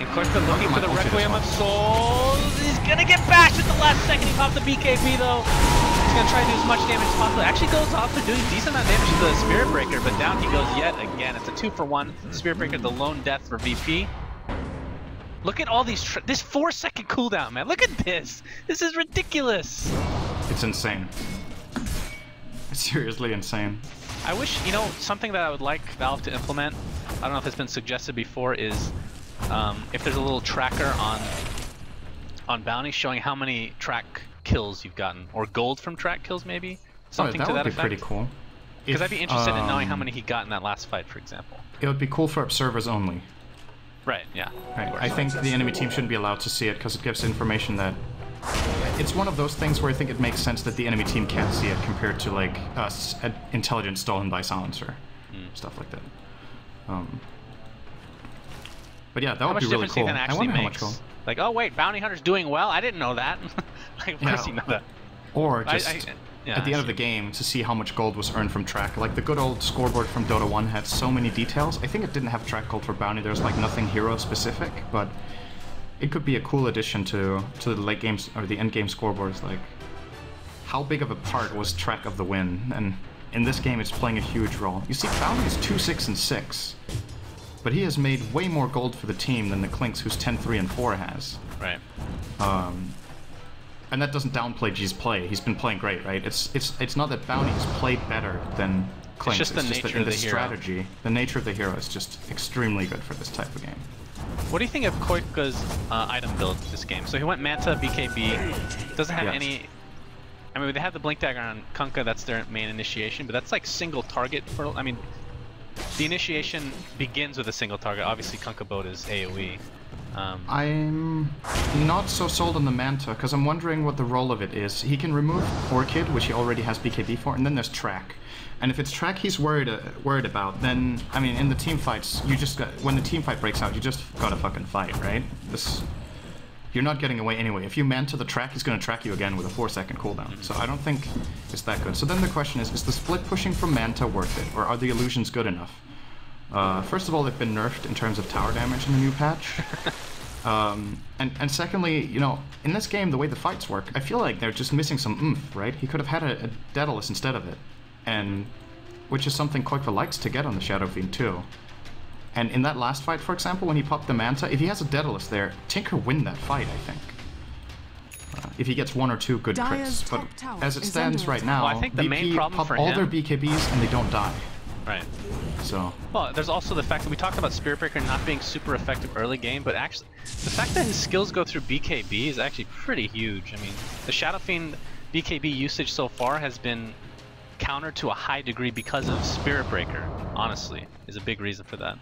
S1: And Koifka looking for the Requiem of Souls. He's going to get bashed at the last second. He popped the BKB though. He's going to try to do as much damage as possible. Actually goes off for doing decent amount of damage to the Spirit Breaker, but down he goes yet again. It's a 2-for-1. Spirit Breaker, the lone death for VP. Look at all these. This 4-second cooldown, man. Look at this. This is ridiculous.
S2: It's insane. It's seriously insane.
S1: I wish, you know, something that I would like Valve to implement, I don't know if it's been suggested before, is if there's a little tracker on bounty showing how many track kills you've gotten, or gold from track kills maybe? Something to that effect.
S2: That would be pretty cool.
S1: Because I'd be interested in knowing how many he got in that last fight, for example.
S2: It would be cool for observers only.
S1: Right, yeah.
S2: Right. I think the enemy team shouldn't be allowed to see it because it gives information that... It's one of those things where I think it makes sense that the enemy team can't see it compared to, like, intelligence stolen by Silencer. Stuff like that. But yeah, that would be really cool. I wonder how much gold.
S1: Like, oh wait, Bounty Hunter's doing well? I didn't know that. Like, of course you know that.
S2: Or just... at the end of the game to see how much gold was earned from track. Like the good old scoreboard from Dota 1 had so many details. I think it didn't have track gold for bounty. There's like nothing hero specific, but it could be a cool addition to the late games or the end game scoreboards. Like how big of a part was track of the win? And in this game, it's playing a huge role. You see, bounty is 2, 6, and 6, but he has made way more gold for the team than the Clinkz, who's 10, 3, and 4 has.
S1: Right.
S2: And that doesn't downplay G's play. He's been playing great, right? It's not that Bounty's played better than Clinkz.
S1: It's just the nature of the
S2: strategy. The nature of the hero is just extremely good for this type of game.
S1: What do you think of Koika's item build this game? So he went Manta, BKB. Doesn't have any... I mean, they have the Blink Dagger on Kunkka. That's their main initiation, but that's like single target for... I mean, the initiation begins with a single target. Obviously, Kunkka Boat is AoE.
S2: I'm not so sold on the Manta, because I'm wondering what the role of it is. He can remove Orchid, which he already has BKB for, and then there's Track. And if it's Track he's worried about, then, I mean, in the team fights, you just when the team fight breaks out, you just gotta fucking fight, right? You're not getting away anyway. If you Manta the Track, he's gonna track you again with a 4-second cooldown. So I don't think it's that good. So then the question is the split pushing from Manta worth it, or are the illusions good enough? First of all, they've been nerfed in terms of tower damage in the new patch. And secondly, you know, in this game, the way the fights work, I feel like they're just missing some oomph, right? He could have had a Daedalus instead of it, and which is something Koika likes to get on the Shadow Fiend too. And in that last fight, for example, when he popped the Manta, if he has a Daedalus there, Tinker win that fight, I think. If he gets 1 or 2 good crits. But as it stands right now,
S1: I think the main problem
S2: pop
S1: for
S2: all
S1: him...
S2: their BKBs and they don't die.
S1: Right.
S2: So.
S1: Well, there's also the fact that we talked about Spirit Breaker not being super effective early game, but actually, the fact that his skills go through BKB is actually pretty huge. I mean, the Shadow Fiend BKB usage so far has been countered to a high degree because of Spirit Breaker, honestly, is a big reason for that.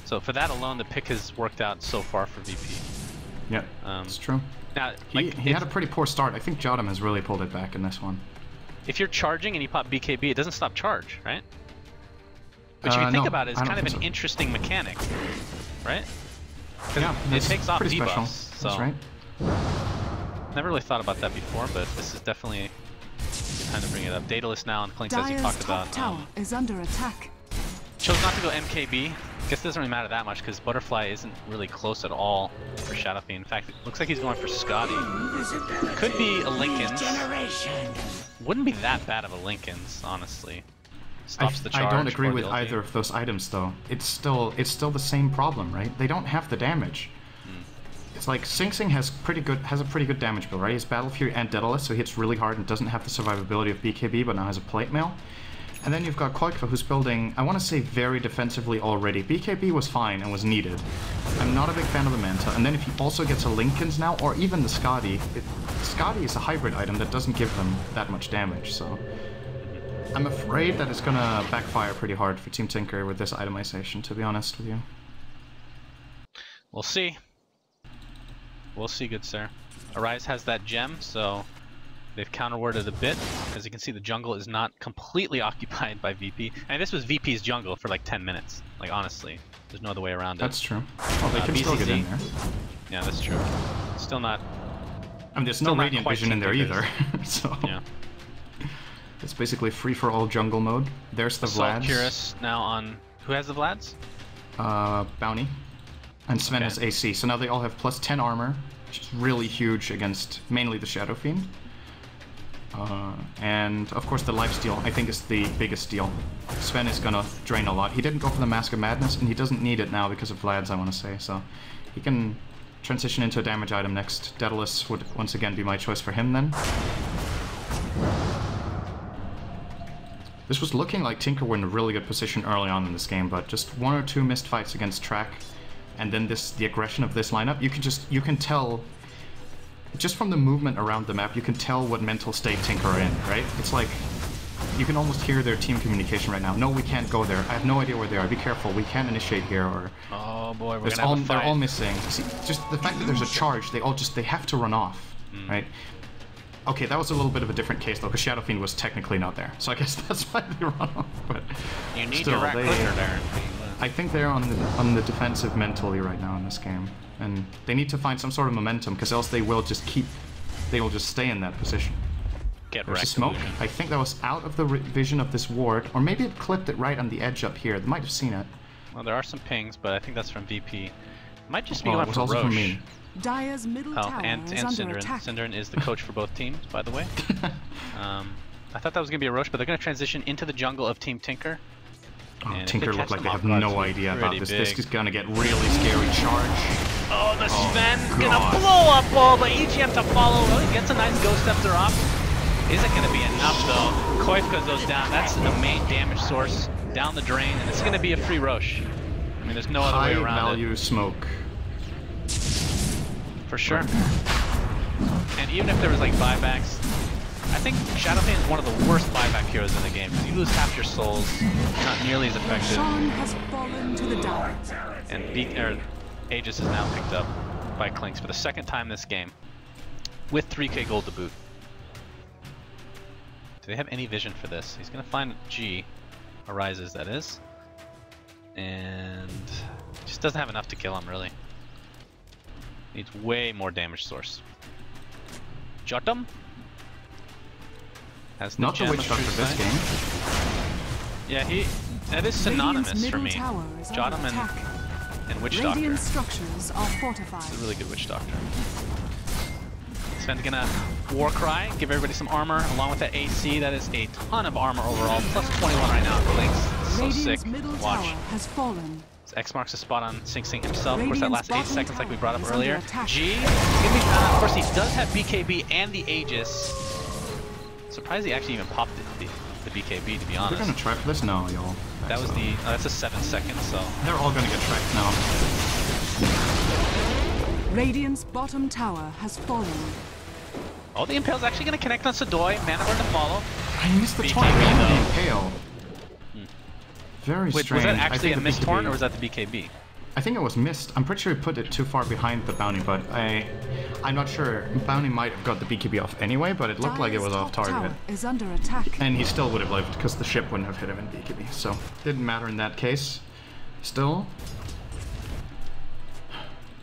S1: So for that alone, the pick has worked out so far for VP.
S2: Yeah, it's true.
S1: Now,
S2: he had a pretty poor start. I think Jodam has really pulled it back in this one.
S1: If you're charging and you pop BKB, it doesn't stop charge, right? Which if you think about it, is kind of an interesting mechanic, right?
S2: Yeah,
S1: it takes off
S2: debuffs.
S1: So
S2: that's right.
S1: Never really thought about that before, but this is definitely a good time to bring it up. Daedalus now on Clinkz, as you talked about.
S3: Tower is under attack.
S1: Chose not to go MKB. Guess it doesn't really matter that much because Butterfly isn't really close at all for Shadow Fiend. In fact, it looks like he's going for Scotty. Could be a Lincoln's. Wouldn't be that bad of a Lincoln's, honestly. Stops the charge.
S2: I don't agree with either of those items, though. It's still the same problem, right? They don't have the damage. It's like Sing Sing has a pretty good damage build, right? He has Battle Fury and Daedalus, so he hits really hard and doesn't have the survivability of BKB, but now has a Plate Mail. And then you've got Koika, who's building, I want to say, very defensively already. BKB was fine and was needed. I'm not a big fan of the Manta. And then if he also gets a Lincoln's now, or even the Scotty, Scotty is a hybrid item that doesn't give them that much damage, so... I'm afraid that it's gonna backfire pretty hard for Team Tinker with this itemization, to be honest with you.
S1: We'll see. We'll see, good sir. Arise has that gem, so they've counterworded a bit. As you can see, the jungle is not completely occupied by VP. And this was VP's jungle for like 10 minutes. Like, honestly, there's no other way around it.
S2: That's true. Well, they can still get in there.
S1: Yeah, that's true. Still not...
S2: I mean, there's no Radiant Vision in there either, so...
S1: Yeah.
S2: It's basically free-for-all jungle mode. There's the Vlads.
S1: Curious now on... Who has the Vlads?
S2: Bounty. And Sven has AC. So now they all have plus 10 armor, which is really huge against mainly the Shadow Fiend. And of course the lifesteal, I think, is the biggest deal. Sven is gonna drain a lot. He didn't go for the Mask of Madness, and he doesn't need it now because of Vlads, I want to say. So he can transition into a damage item next. Daedalus would once again be my choice for him then. This was looking like Tinker were in a really good position early on in this game, but just 1 or 2 missed fights against Track, and then the aggression of this lineup. You can tell just from the movement around the map. You can tell what mental state Tinker are in, right? It's like you can almost hear their team communication right now. No, we can't go there. I have no idea where they are. Be careful. We can't initiate here. Or
S1: oh boy, we're gonna have a fight.
S2: They're all missing. See, just the fact that there's a charge, they have to run off, right? Okay, that was a little bit of a different case though, because Shadow Fiend was technically not there, so I guess that's why they run off. But
S1: you need
S2: still,
S1: your rack closer there.
S2: I think they're on the defensive mentally right now in this game, and they need to find some sort of momentum, because else they will just stay in that position.
S1: Get
S2: There's
S1: wrecked.
S2: a smoke. I think that was out of the vision of this ward, or maybe it clipped it right on the edge up here. They might have seen it.
S1: Well, there are some pings, but I think that's from VP. Might just be
S2: Well,
S1: going
S2: it was
S1: for
S2: also
S1: Roche.
S2: from me.
S3: Dire's middle tower
S1: and
S3: is under
S1: Synderen.
S3: attack.
S1: Synderen is the coach for both teams, by the way. I thought that was going to be a Roche, but they're going to transition into the jungle of Team Tinker.
S2: Oh,
S1: And
S2: Tinker
S1: if they
S2: looked
S1: catch
S2: like they
S1: them
S2: have
S1: off guard,
S2: no
S1: it's
S2: idea about
S1: pretty
S2: this.
S1: big.
S2: This is gonna get really scary. Charge.
S1: Oh, the Sven's
S2: God.
S1: gonna blow up all, but EGM to follow. Oh, he gets a nice Ghost Scepter off. Isn't gonna be enough though. Koifka goes down. That's the main damage source down the drain, and it's gonna be a free Roche. I mean, there's no other way around
S2: value smoke.
S1: For sure. And even if there was like buybacks, I think Shadow Fiend is one of the worst buyback heroes in the game, because you lose half your souls, not nearly as effective.
S3: Sean has fallen to the down.
S1: And Aegis is now picked up by Clinkz for the second time this game, with 3k gold to boot. Do they have any vision for this? He's gonna find G, Arises that is, and just doesn't have enough to kill him really. Needs way more damage source. Jotum has the
S2: Not the
S1: gem
S2: Witch
S1: of
S2: Doctor
S1: true
S2: this
S1: sight.
S2: game.
S1: Yeah, that is synonymous for me. Jotum
S3: Attack.
S1: and Witch Doctor.
S3: Radiant structures are fortified.
S1: It's a really good Witch Doctor. Sven's gonna War Cry, give everybody some armor along with that AC. That is a ton of armor overall. Plus 21 right now for Clinkz. So
S3: Radiant's
S1: sick.
S3: middle
S1: Watch.
S3: tower has fallen.
S1: X marks a spot on Sing Sing himself. Of course, that last 8
S3: Radiant's
S1: seconds like we brought up
S3: bottom tower
S1: earlier.
S3: is under attack.
S1: G, gonna be found. Of course, he does have BKB and the Aegis. Surprised he actually even popped the BKB, to be honest.
S2: They're gonna try for this? No, y'all.
S1: That was the, that's a 7 seconds, so.
S2: They're all gonna get tracked now.
S3: Radiant's bottom tower has fallen.
S1: Oh, the Impale's actually gonna connect on Sadoy. Mana burn to follow.
S2: I missed the
S1: BKB
S2: taunt and
S1: though.
S2: the Impale. Very
S1: Wait,
S2: strange.
S1: was that
S2: I
S1: actually
S2: think
S1: a
S2: the
S1: missed
S2: BKB
S1: torn, or was that the BKB?
S2: I think it was missed. I'm pretty sure he put it too far behind the bounty, but I'm not sure. Bounty might have got the BKB off anyway, but it looked like it was off
S3: Dire's top
S2: target.
S3: tower is under attack.
S2: And he still would have lived, because the ship wouldn't have hit him in BKB, so didn't matter in that case. Still,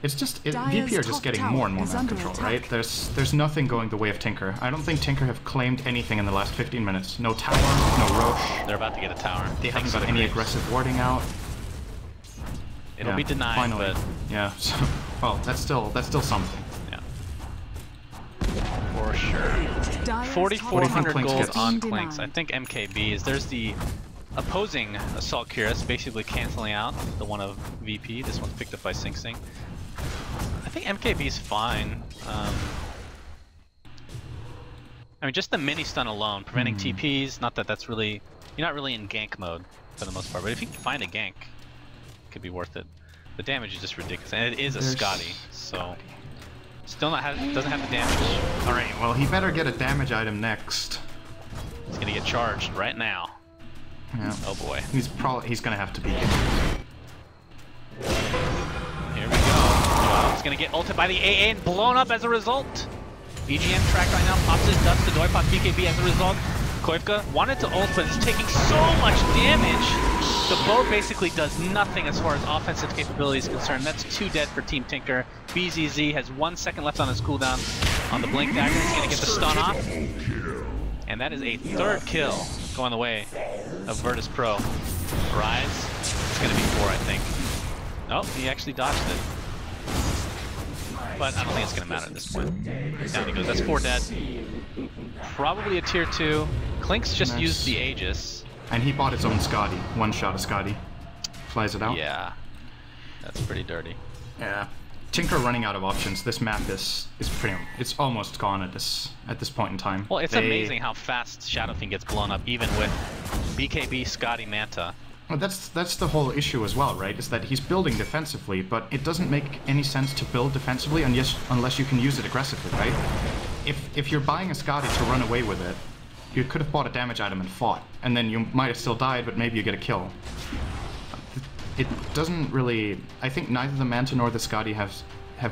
S2: it's just VP are just getting more and more map control, right? There's nothing going the way of Tinker. I don't think Tinker have claimed anything in the last 15 minutes. No tower, no Roche.
S1: They're about to get a tower.
S2: They haven't
S1: Thanks
S2: got
S1: to the
S2: any
S1: creeps.
S2: aggressive warding out.
S1: It'll be denied,
S2: finally.
S1: but
S2: Yeah, so, well, that's still something.
S1: yeah, for sure.
S3: Dire's
S1: 4,400
S2: Clinkz
S1: gold
S2: gets
S1: on
S3: denied.
S1: Clinkz. I think MKB is, there's the opposing Assault Cuirass basically canceling out the one of VP. This one's picked up by Sing Sing. I think MKB is fine. I mean, just the mini stun alone, preventing TPs. Not that that's really, you're not really in gank mode for the most part, but if you can find a gank, it could be worth it. The damage is just ridiculous, and it is a Scotty, so still not doesn't have the damage.
S2: All right, well, he better get a damage item next.
S1: He's gonna get charged right now.
S2: Yeah.
S1: Oh boy.
S2: He's gonna have to beat it.
S1: Here we go. He's gonna get ulted by the AA and blown up as a result. EGM track right now, pops his dust to Doi, pops BKB as a result. Koifka wanted to ult, but is taking so much damage. The bow basically does nothing as far as offensive capability is concerned. That's 2 dead for Team Tinker. BZZ has 1 second left on his cooldown on the Blink Dagger. He's gonna get the stun off. And that is a 3rd kill going the way of Virtus.pro. Rise. It's gonna be 4, I think. Nope, he actually dodged it. But I don't think it's gonna matter at this point. Down he goes. That's 4 dead. Probably a tier 2. Clinkz just used the Aegis.
S2: And he bought his own Scotty. 1 shot of Scotty. Flies it out.
S1: Yeah. That's pretty dirty.
S2: Yeah. Tinker running out of options. This map is it's almost gone at this point in time.
S1: Well, it's amazing how fast Shadow Fiend gets blown up, even with BKB Scotty Manta.
S2: Well, that's the whole issue as well, right? Is that he's building defensively, but it doesn't make any sense to build defensively unless you can use it aggressively, right? If you're buying a Scotty to run away with it, you could have bought a damage item and fought, and then you might have still died, but maybe you get a kill. It doesn't really... I think neither the Manta nor the Scotty have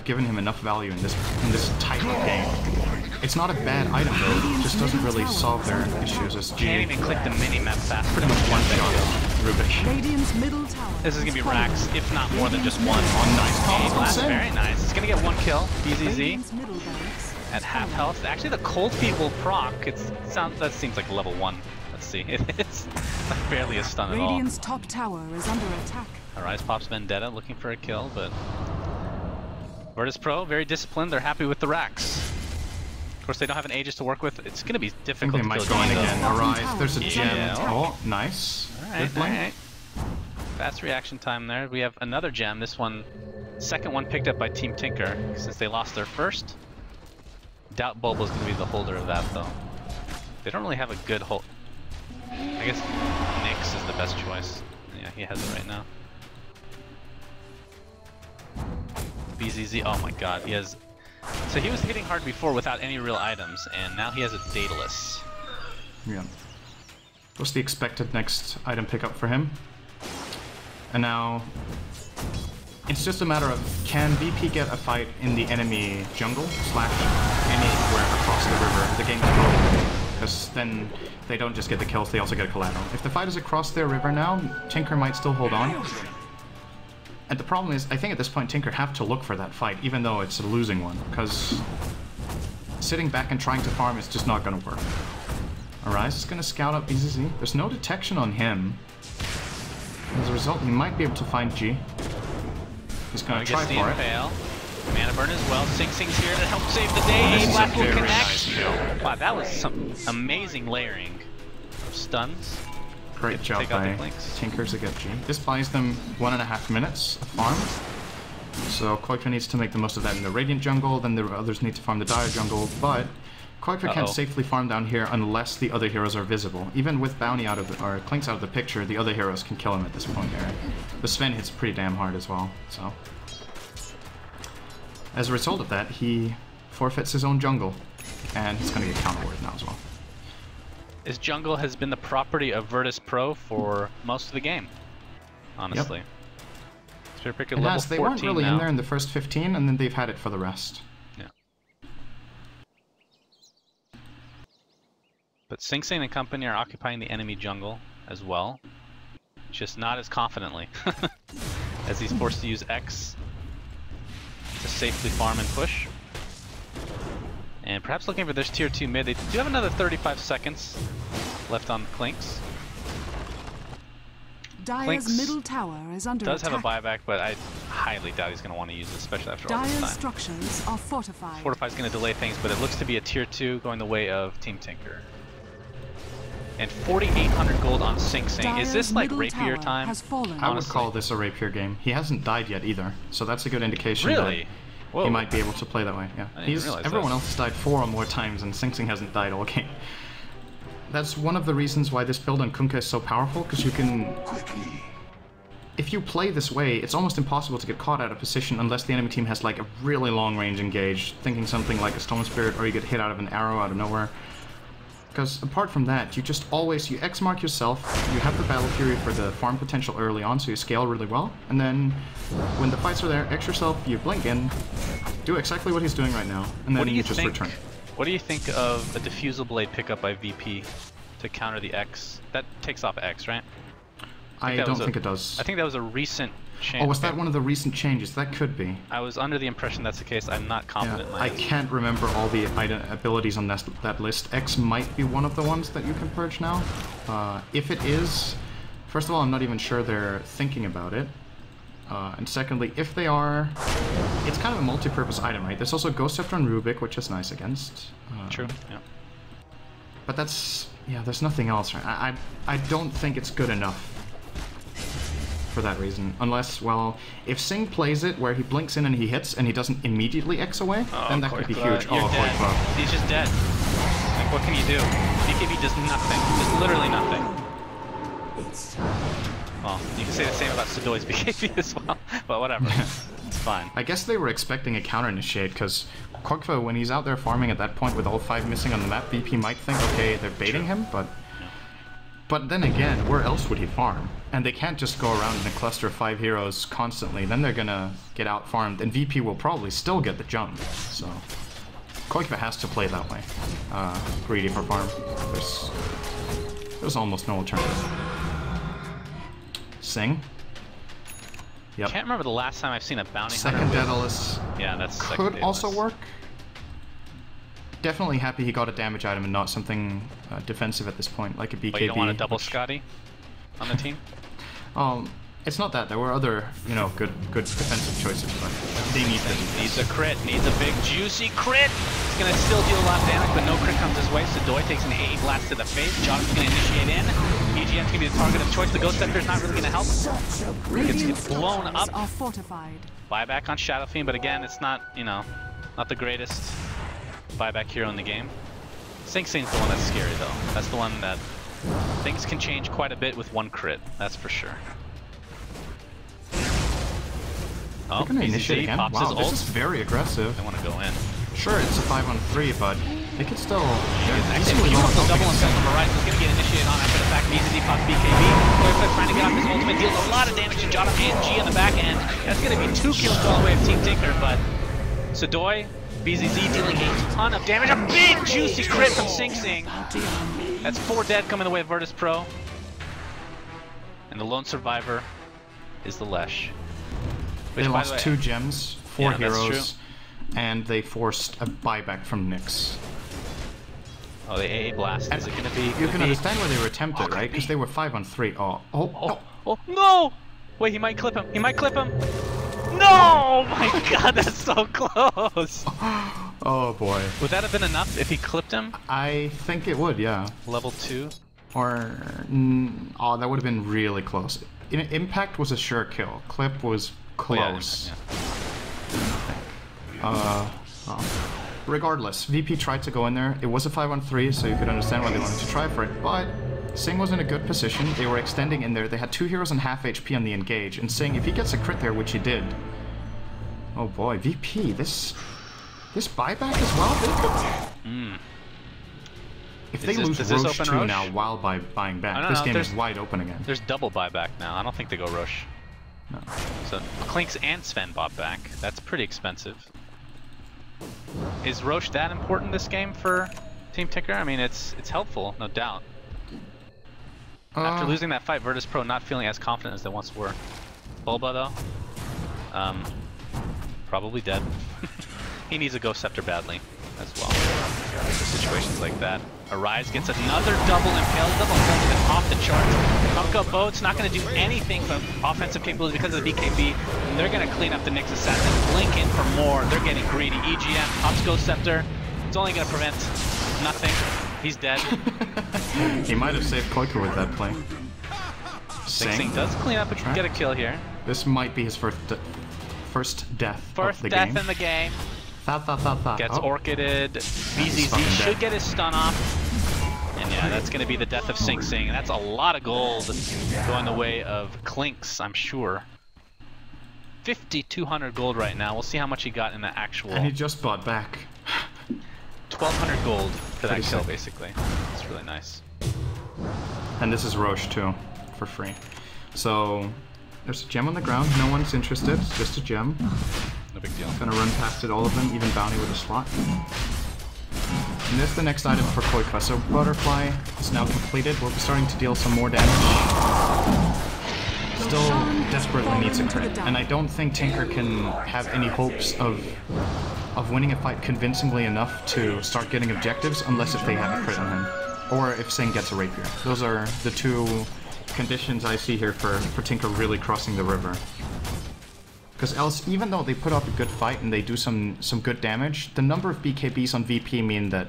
S2: given him enough value in this type of game. It's not a bad item though, it just doesn't really solve their issues as G.
S1: Can't even click the mini-map fast.
S2: Pretty much one shot Rubik.
S3: Radiant's middle tower.
S1: This is gonna be racks, if not more than just one.
S2: Oh, nice combo.
S1: That's very nice. It's gonna get one kill. BZZ
S3: Radiant's middle barracks
S1: at half health. Actually, the cold feet will proc. That seems like a level 1. Let's see. It's barely a stun at all.
S3: Radiant's top tower is under attack.
S1: Rise pops Vendetta looking for a kill, but Virtus.pro very disciplined. They're happy with the racks. Of course, they don't have an Aegis to work with. It's going to be difficult to kill
S2: Go in again.
S1: though.
S2: Arise. There's a gem.
S1: Yeah.
S2: Oh, nice.
S1: Alright. Fast reaction time there. We have another gem. This one, second one picked up by Team Tinker since they lost their first. Doubt Bulba's going to be the holder of that though. They don't really have a good hold. I guess Nyx is the best choice. Yeah, he has it right now. BZZ, oh my god, he has... So he was hitting hard before without any real items, and now he has a Daedalus.
S2: Yeah. What's the expected next item pickup for him? And now... It's just a matter of, can VP get a fight in the enemy jungle, / anywhere across the river? The game's broken. Because then they don't just get the kills, they also get a collateral. If the fight is across their river now, Tinker might still hold on. And the problem is, I think at this point Tinker have to look for that fight, even though it's a losing one, because sitting back and trying to farm is just not going to work. Arise is going to scout up BZZ. There's no detection on him. As a result, he might be able to find G. He's going to try for it.
S1: Mana burn as well. Sing Sing's here to help save the day. Black will connect. Wow, that was some amazing layering of stuns.
S2: Great job by Tinker to get G. This buys them 1.5 minutes of farm. So Koika needs to make the most of that in the Radiant jungle, then the others need to farm the Dire jungle, but Koika can't safely farm down here unless the other heroes are visible. Even with Bounty out of the, or Clinkz out of the picture, the other heroes can kill him at this point here. The Sven hits pretty damn hard as well, so... As a result of that, he forfeits his own jungle, and he's going to get counter-warded now as well.
S1: His jungle has been the property of Virtus.pro for most of the game, honestly.
S2: Yep.
S1: So level
S2: they weren't really in there in the first 15, and then they've had it for the rest.
S1: Yeah. But Sing Sing and company are occupying the enemy jungle as well, just not as confidently, as he's forced to use X to safely farm and push. And perhaps looking for this tier 2 mid. They do have another 35 seconds left on Clinkz.
S3: Dire's middle tower is under attack.
S1: Does have a buyback, but I highly doubt he's going to want to use it, especially after all this time.
S3: Dire's structures are fortified.
S1: Fortify's going to delay things, but it looks to be a tier 2 going the way of Team Tinker. And 4,800 gold on Sing Sing. Is this like rapier time?
S2: I would call this a rapier game. He hasn't died yet either, so that's a good indication that he might be able to play that way. Yeah, everyone else has died 4 or more times, and Sing Sing hasn't died all game. That's one of the reasons why this build on Kunkka is so powerful, because you can... If you play this way, it's almost impossible to get caught out of position unless the enemy team has like a really long range engage, thinking something like a Storm Spirit, or you get hit out of an arrow out of nowhere. Because apart from that, you just always, you X-mark yourself, you have the Battle Fury for the farm potential early on, so you scale really well, and then when the fights are there, X yourself, you blink in, do exactly what he's doing right now, and then you just return.
S1: What do you think of a Diffusal Blade pickup by VP to counter the X? That takes off X, right?
S2: I don't think it does.
S1: I think that was a recent change.
S2: Oh, was that one of the recent changes? That could be.
S1: I was under the impression that's the case. I'm not confident.
S2: I can't remember all the abilities on that list. X might be one of the ones that you can purge now. If it is, first of all, I'm not even sure they're thinking about it. And secondly, if they are, it's kind of a multi-purpose item, right? There's also Ghost Scepter and Rubik, which is nice against.
S1: True, yeah.
S2: But that's, yeah, there's nothing else, right? I don't think it's good enough for that reason. Unless, well, if Sing plays it where he blinks in and he hits and he doesn't immediately X away, then that could be huge.
S1: He's just dead. Like, what can you do? BKB does nothing. Just literally nothing. Well, you can say the same about Sudoi's BKB as well, but whatever. It's fine.
S2: I guess they were expecting a counter initiate, because Clinkz, when he's out there farming at that point with all 5 missing on the map, VP might think, okay, they're baiting him, but then again, where else would he farm? And they can't just go around in a cluster of 5 heroes constantly, then they're gonna get out farmed, and VP will probably still get the jump, so Clinkz has to play that way. Greedy for farm. There's almost no alternative. Sing. Yep.
S1: Can't remember the last time I've seen a bounty hunter.
S2: Second Daedalus.
S1: Yeah, that's
S2: could also work. Definitely happy he got a damage item and not something defensive at this point, like a BKB.
S1: But you don't want a double Scotty on the team?
S2: It's not that. There were other, you know, good defensive choices, but they need this.
S1: Needs a crit. Needs a big, juicy crit. He's going to still deal a lot of damage, but no crit comes his way. Sudoi takes an AA blast to the face. Jonathan's going to initiate in. EGM's going to be the target of choice. The Ghost Scepter's not really going to help. Gets blown up. Buyback on Shadow Fiend, but again, it's not, you know, not the greatest buyback hero in the game. Sing's the one that's scary, though. That's the one that things can change quite a bit with one crit. That's for sure. Oh,
S2: initiate again. Wow, this is very aggressive.
S1: They want to go in.
S2: Sure, it's a 5-on-3, but they could still.
S1: Actually, double on second Horizon is going to get initiated on after the fact. BZZ pops BKB. Clinkz trying to get off his ultimate, deals a lot of damage to Jonathan and G on the back end. That's going to be 2 kills all the way of Team Tinker, but Sudoi, BZZ dealing a ton of damage. A big juicy crit from Sing. That's 4 dead coming the way of Virtus.pro. And the lone survivor is the Lesh.
S2: They lost 2 gems, 4 heroes, and they forced a buyback from Nyx.
S1: Oh, the AA blast. Is it going to be?
S2: You can understand why they were tempted, right? Because they were 5-on-3. Oh,
S1: no! Wait, he might clip him. He might clip him. No! My God, that's so close.
S2: Oh boy.
S1: Would that have been enough if he clipped him?
S2: I think it would, yeah.
S1: Level 2?
S2: Or oh, that would have been really close. Impact was a sure kill. Clip was close.
S1: Oh,
S2: yeah. Regardless, VP tried to go in there. It was a 5-on-3, so you could understand why they wanted to try for it, but Sing was in a good position. They were extending in there. They had 2 heroes and half HP on the engage, and Sing, if he gets a crit there, which he did. Oh boy, VP, this buyback as well? If they lose Roche 2 now while buying back, this game is wide open again.
S1: There's double buyback now. I don't think they go Roche.
S2: No.
S1: So Clinkz and Sven bought back. That's pretty expensive. Is Roche that important this game for Team Tinker? I mean, it's helpful, no doubt. After losing that fight, Virtus.pro not feeling as confident as they once were. Bulba though, probably dead. He needs a Ghost Scepter badly as well for situations like that. Arise gets another double impale. Double impale has been off the charts. Kumko Boat's not going to do anything but offensive capability because of the BKB. And they're going to clean up the Nyx Assassin. Blink in for more. They're getting greedy. EGM pops Ghost Scepter. It's only going to prevent nothing. He's dead.
S2: He might have saved Clinkz with that play.
S1: Sing does clean up and get a kill here.
S2: This might be his first death.
S1: First death in the game. Gets Orchided. BZZ should get his stun off. And yeah, that's going to be the death of Sing. And that's a lot of gold going the way of Clinkz, I'm sure. 5,200 gold right now. We'll see how much he got in the actual...
S2: And he just bought back.
S1: 1,200 gold for that kill, basically. It's really nice.
S2: And this is Roche, too, for free. So, there's a gem on the ground. No one's interested. It's just a gem.
S1: No big deal.
S2: Gonna run past it, all of them, even Bounty with a slot. And there's the next item for Clinkz. So Butterfly is now completed. We'll be starting to deal some more damage. Still desperately needs a crit. And I don't think Tinker can have any hopes of winning a fight convincingly enough to start getting objectives unless if they have a crit on him. Or if Sing gets a Rapier. Those are the 2 conditions I see here for Tinker really crossing the river. Because else, even though they put up a good fight and they do some good damage, the number of BKBs on VP mean that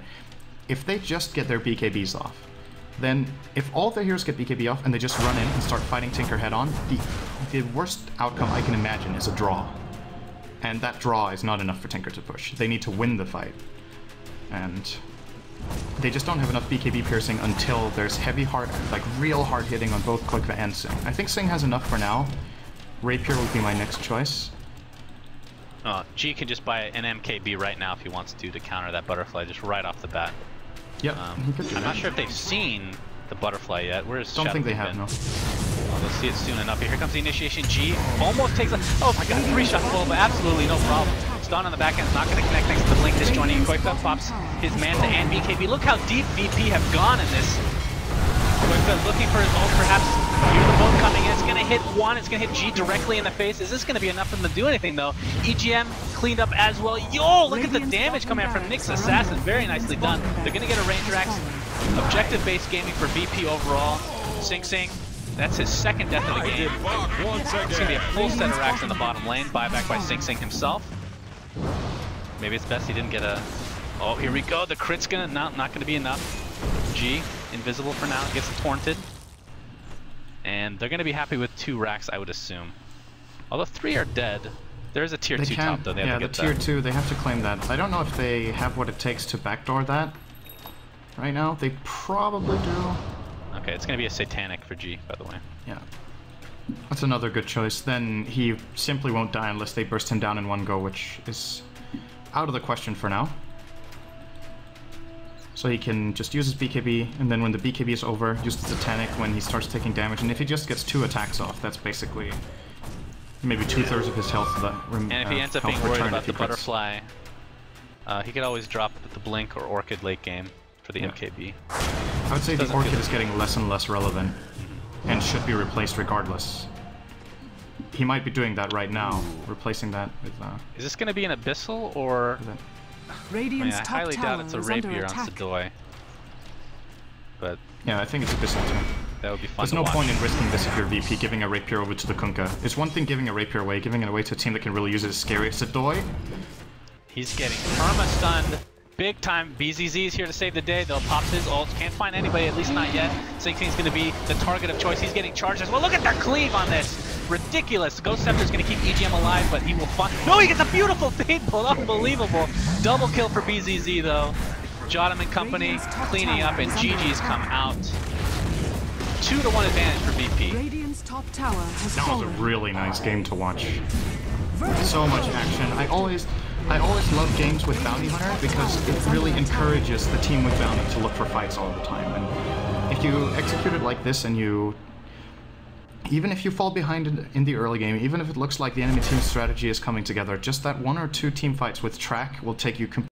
S2: if they just get their BKBs off, then if all their heroes get BKB off and they just run in and start fighting Tinker head-on, the worst outcome I can imagine is a draw. And that draw is not enough for Tinker to push. They need to win the fight. And They just don't have enough BKB piercing until there's heavy hard, like real hard hitting on both Clinkz and Sing. I think Sing has enough for now. Rapier would be my next choice.
S1: G can just buy an MKB right now if he wants to counter that butterfly just right off the bat.
S2: Yep,
S1: I'm not sure if they've seen the butterfly yet. Where's
S2: Don't think they have, no.
S1: They'll see it soon enough. Here comes the initiation. G almost takes a... Oh my god, 3-shot full, but absolutely no problem. Stun on the back end, not going to connect thanks to the blink disjointing. Koika pops his Manta and BKB. Look how deep VP have gone in this. Koika looking for his ult, perhaps. Here's the boat coming in. It's going to hit one. It's going to hit G directly in the face. Is this going to be enough for them to do anything, though? EGM cleaned up as well. Yo, look at the damage coming out from Nick's Assassin. Very nicely done. They're going to get a Ranger Axe. Objective-based gaming for VP overall. Sing. That's his second death of the game. It's going to be a full set of racks in the bottom lane. Buyback by Sing himself. Maybe it's best he didn't get a... Oh, here we go. The crit's gonna not gonna be enough. G, invisible for now, gets torrented. And they're gonna be happy with 2 racks, I would assume. Although 3 are dead. There's a tier 2 top though. They have to get
S2: the tier 2, they have to claim that. I don't know if they have what it takes to backdoor that right now. They probably do.
S1: Okay, it's gonna be a satanic for G, by the way.
S2: Yeah. That's another good choice. Then he simply won't die unless they burst him down in one go, which is out of the question for now. So he can just use his BKB, and then when the BKB is over, use the Satanic when he starts taking damage. And if he just gets 2 attacks off, that's basically maybe 2/3 of his health.
S1: And if he ends up being worried about the butterfly, he could always drop the Blink or Orchid late game for the MKB.
S2: I would say the Orchid is getting less and less relevant, and should be replaced regardless. He might be doing that right now, replacing that with...
S1: Is this going to be an Abyssal, or... I highly doubt it's a Rapier on Sedoy. But...
S2: Yeah, I think it's Abyssal too.
S1: That would be fun.
S2: There's no point in risking this if you're VP, giving a Rapier over to the Kunkka. It's one thing giving a Rapier away, giving it away to a team that can really use it is scary. Sedoy?
S1: He's getting perma-stunned. Big time. BZZ is here to save the day. They'll pop his ult. Can't find anybody, at least not yet. Singting's going to be the target of choice. He's getting charged as well. Look at their cleave on this. Ridiculous. Ghost Scepter's going to keep EGM alive, but he will find... No, he gets a beautiful fade pull. Unbelievable. Double kill for BZZ, though. Jotum and company cleaning up, and GG's come out. 2-1 advantage for VP.
S3: Radiant's top tower has
S2: That was a really nice game to watch. So much action. I always love games with Bounty Hunter because it really encourages the team with Bounty to look for fights all the time. And if you execute it like this and you... Even if you fall behind in the early game, even if it looks like the enemy team's strategy is coming together, just that 1 or 2 team fights with track will take you completely